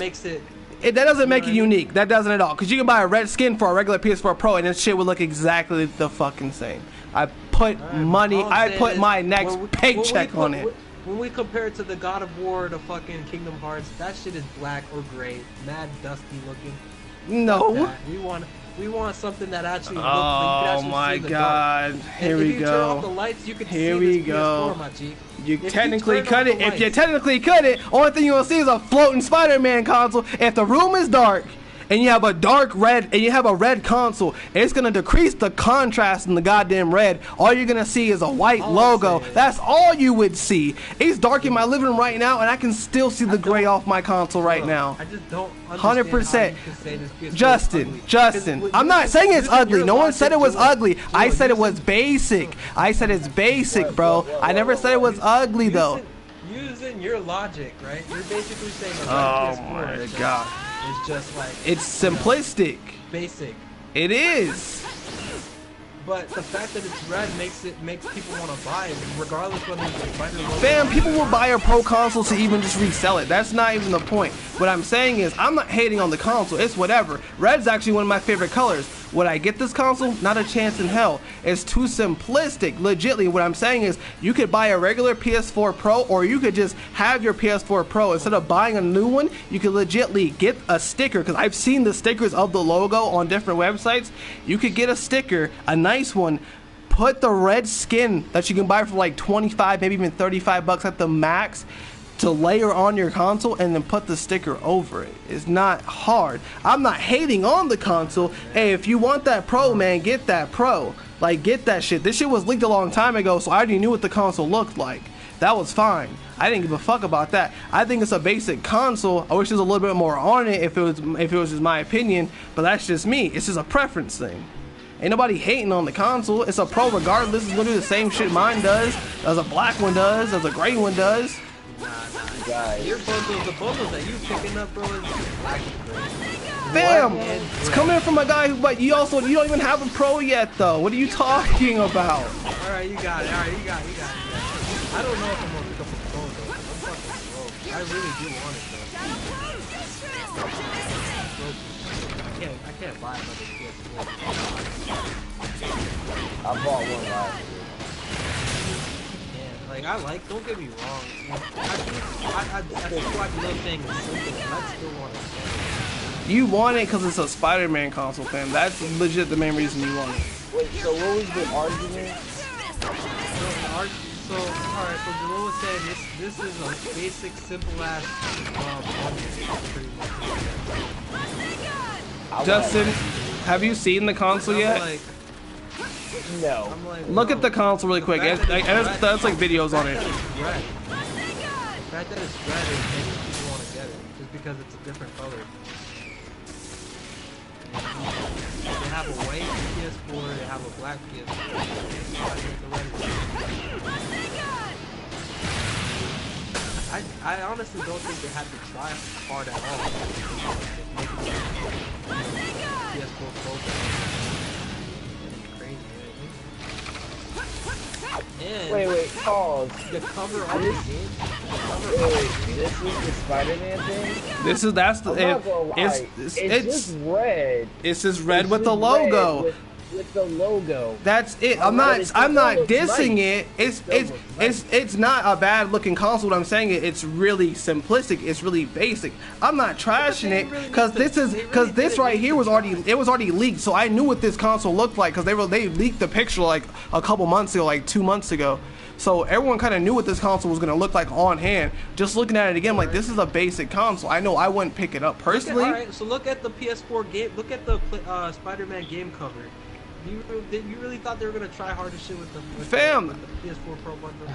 That doesn't make it unique. That doesn't at all. Because you can buy a red skin for a regular PS4 Pro and this shit would look exactly the fucking same. I put money, I put my next paycheck on it. When we compare it to the God of War, the fucking Kingdom Hearts, that shit is black or gray, mad dusty looking. No. We want something that actually looks like you can actually my see the god. dark. Here and we if you go. turn off the lights, you can Here see we this go. PS4, my G. You technically cut it. If you technically cut it, only thing you're gonna see is a floating Spider-Man console. If the room is dark and you have a dark red and you have a red console, it's gonna decrease the contrast in the goddamn red. All you're gonna see is a white logo. That's all you would see. It's dark in my living room right now and I can still see the gray off my console right now. I just don't 100%. Justin, I'm not saying it's ugly. No one said it was ugly. I said it was basic. I said it's basic, bro. I never said it was ugly though. Using your logic, right? You're basically saying oh my god. It's just like it's simplistic. Basic. It is. But the fact that it's red makes people want to buy it, regardless whether it's a spider logo. Fam, people will buy a pro console to even just resell it. That's not even the point. What I'm saying is, I'm not hating on the console. It's whatever. Red's actually one of my favorite colors. Would I get this console? Not a chance in hell. It's too simplistic. Legitly, what I'm saying is you could buy a regular PS4 Pro, or you could just have your PS4 Pro. Instead of buying a new one, you could legitly get a sticker, because I've seen the stickers of the logo on different websites. You could get a sticker, a nice one, put the red skin that you can buy for like 25, maybe even 35 bucks at the max, to layer on your console, and then put the sticker over it. It's not hard. I'm not hating on the console. Hey, if you want that Pro, man, get that Pro. Like, get that shit. This shit was leaked a long time ago, so I already knew what the console looked like. That was fine. I didn't give a fuck about that. I think it's a basic console. I wish there was a little bit more on it if it was just my opinion, but that's just me. It's just a preference thing. Ain't nobody hating on the console. It's a Pro regardless. It's gonna do the same shit mine does, as a black one does, as a gray one does. Guys. Your bundles, the bundles that you picking up, bro, is black and gray. Bam! It's coming from a guy who, but you don't even have a Pro yet, though. What are you talking about? Alright, you got it. Alright, you got it. I don't know if I'm gonna pick up a Pro, though. I'm fucking broke. I really do want it, though. I can't buy another PS4. I bought one last year. Like, don't get me wrong. I feel like the little thing is simple, but I still want it. You want it because it's a Spider-Man console, fam. That's legit the main reason you want it. Wait, so what was the argument? So alright, so Jalil was saying this is a basic, simple ass pretty much. Justin, have you seen the console yet? Like, No. Look at the console really quick. That's like videos on it. The fact that it's red is making people want to get it, just because it's a different color. They have a white PS4, they have a black PS4. I honestly don't think they had to try hard at all. PS4 Pro. Wait, pause. The cover on this game. Wait, this is the Spider-Man thing? It's just red. It's just red with the logo. With the logo. That's it. I'm not dissing it. It's not a bad looking console. What I'm saying it's really simplistic. It's really basic. I'm not trashing it because this right here was already leaked, so I knew what this console looked like because they leaked the picture like a couple months ago, like 2 months ago. So everyone kind of knew what this console was gonna look like on hand. Just looking at it again, like this is a basic console. I know I wouldn't pick it up personally. Alright, so look at the PS4 game. Look at the Spider-Man game cover. You really thought they were gonna try hard as shit with the PS4 Pro bundle?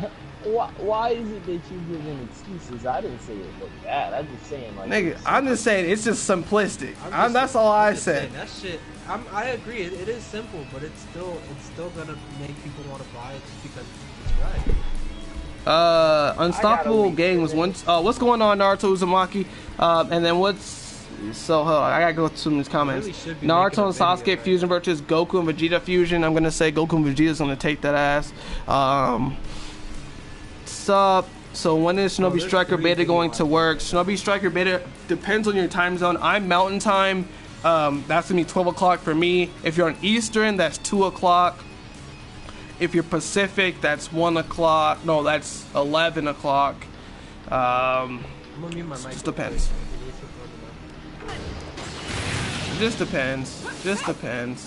Why is it that you giving excuses? I didn't say it looked bad. I'm just saying like. Nigga, I'm just saying it's just simplistic. That's all I said. That shit. I agree. It is simple, but it's still gonna make people want to buy it just because it's right. Unstoppable Games. What's going on, Naruto Uzumaki? And then what's. So hold on, I gotta go through some of these comments. Really Naruto and Sasuke fusion versus Goku and Vegeta fusion. I'm gonna say Goku and Vegeta's gonna take that ass. So when is Shinobi Striker Beta going to work? Shinobi Striker Beta depends on your time zone. I'm Mountain Time. That's gonna be 12 o'clock for me. If you're on Eastern, that's 2 o'clock. If you're Pacific, that's 1 o'clock. No, that's 11 o'clock. Just depends. Just depends. Just depends.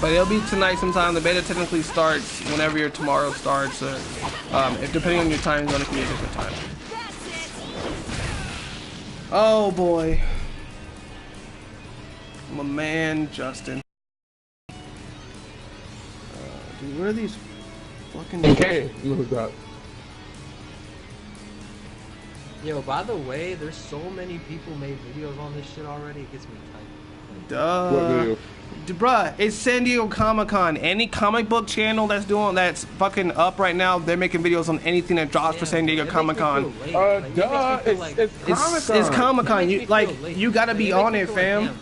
But it'll be tonight sometime. The beta technically starts whenever your tomorrow starts. If depending on your time zone, it can be a different time. Oh boy. My man, Justin. Dude, where are these fucking... Okay, look up. Yo, by the way, there's so many people made videos on this shit already. It gets me tight. Duh. What video? Bruh, it's San Diego Comic-Con. Any comic book channel that's fucking up right now, they're making videos on anything that drops for San Diego Comic-Con. Duh, it's Comic-Con. It's Comic-Con. You gotta be on it, fam.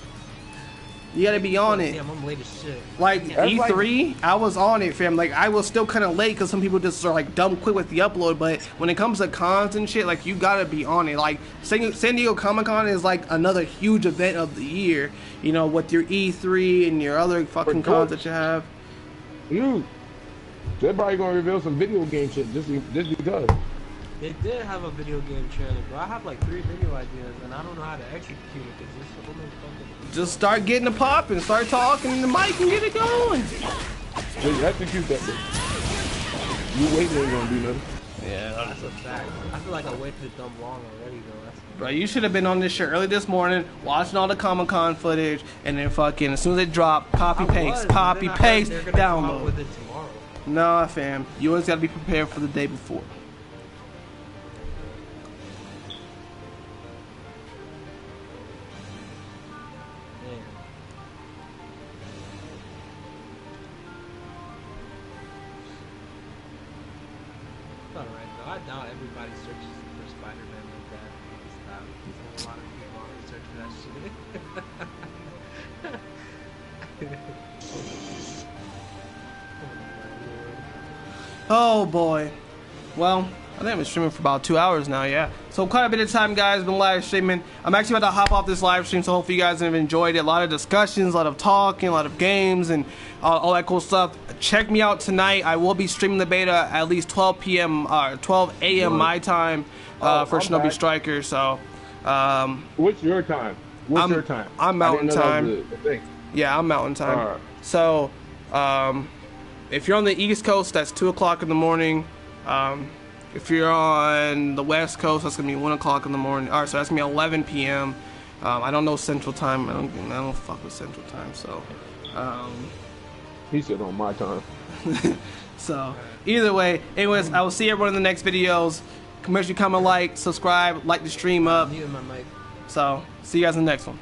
You gotta be on it. Damn, I'm late as shit. Like That's E3, I was on it, fam. Like I was still kind of late because some people just are like dumb quick with the upload. But when it comes to cons and shit, like you gotta be on it. Like San Diego Comic-Con is like another huge event of the year. You know, with your E3 and your other fucking cons that you have. They're probably gonna reveal some video game shit just because. They did have a video game trailer, bro. I have like 3 video ideas, and I don't know how to execute it because there's so many fucking. Just start getting the pop and start talking in the mic and get it going. Just execute that bitch. You waiting ain't gonna do nothing. Yeah, That's a fact. I feel like I waited dumb long already, though. That's bro, you should have been on this shit early this morning, watching all the Comic-Con footage, and then fucking as soon as they drop, copy paste, download. With it tomorrow. Nah, fam, you always gotta be prepared for the day before. I doubt everybody searches for Spider-Man like that. Stop. There's a lot of people on search for that shit. Oh boy. Well, I think I've been streaming for about 2 hours now, yeah. So quite a bit of time, guys, been live streaming. I'm actually about to hop off this live stream, so hopefully you guys have enjoyed it. A lot of discussions, a lot of talking, a lot of games, and all that cool stuff. Check me out tonight. I will be streaming the beta at least 12 p.m. 12 a.m. my time for Shinobi back. Striker. So, what's your time? What's your time? I'm Mountain Time. The thing. Yeah, I'm Mountain Time. All right. So, if you're on the East Coast, that's 2 o'clock in the morning. If you're on the West Coast, that's gonna be 1 o'clock in the morning. All right, so that's gonna be 11 p.m. I don't know Central Time. I don't fuck with Central Time. So, He said on my time. so either way, anyways, I will see everyone in the next videos. Make sure you comment, like, subscribe, like the stream up. Muting my mic. So see you guys in the next one.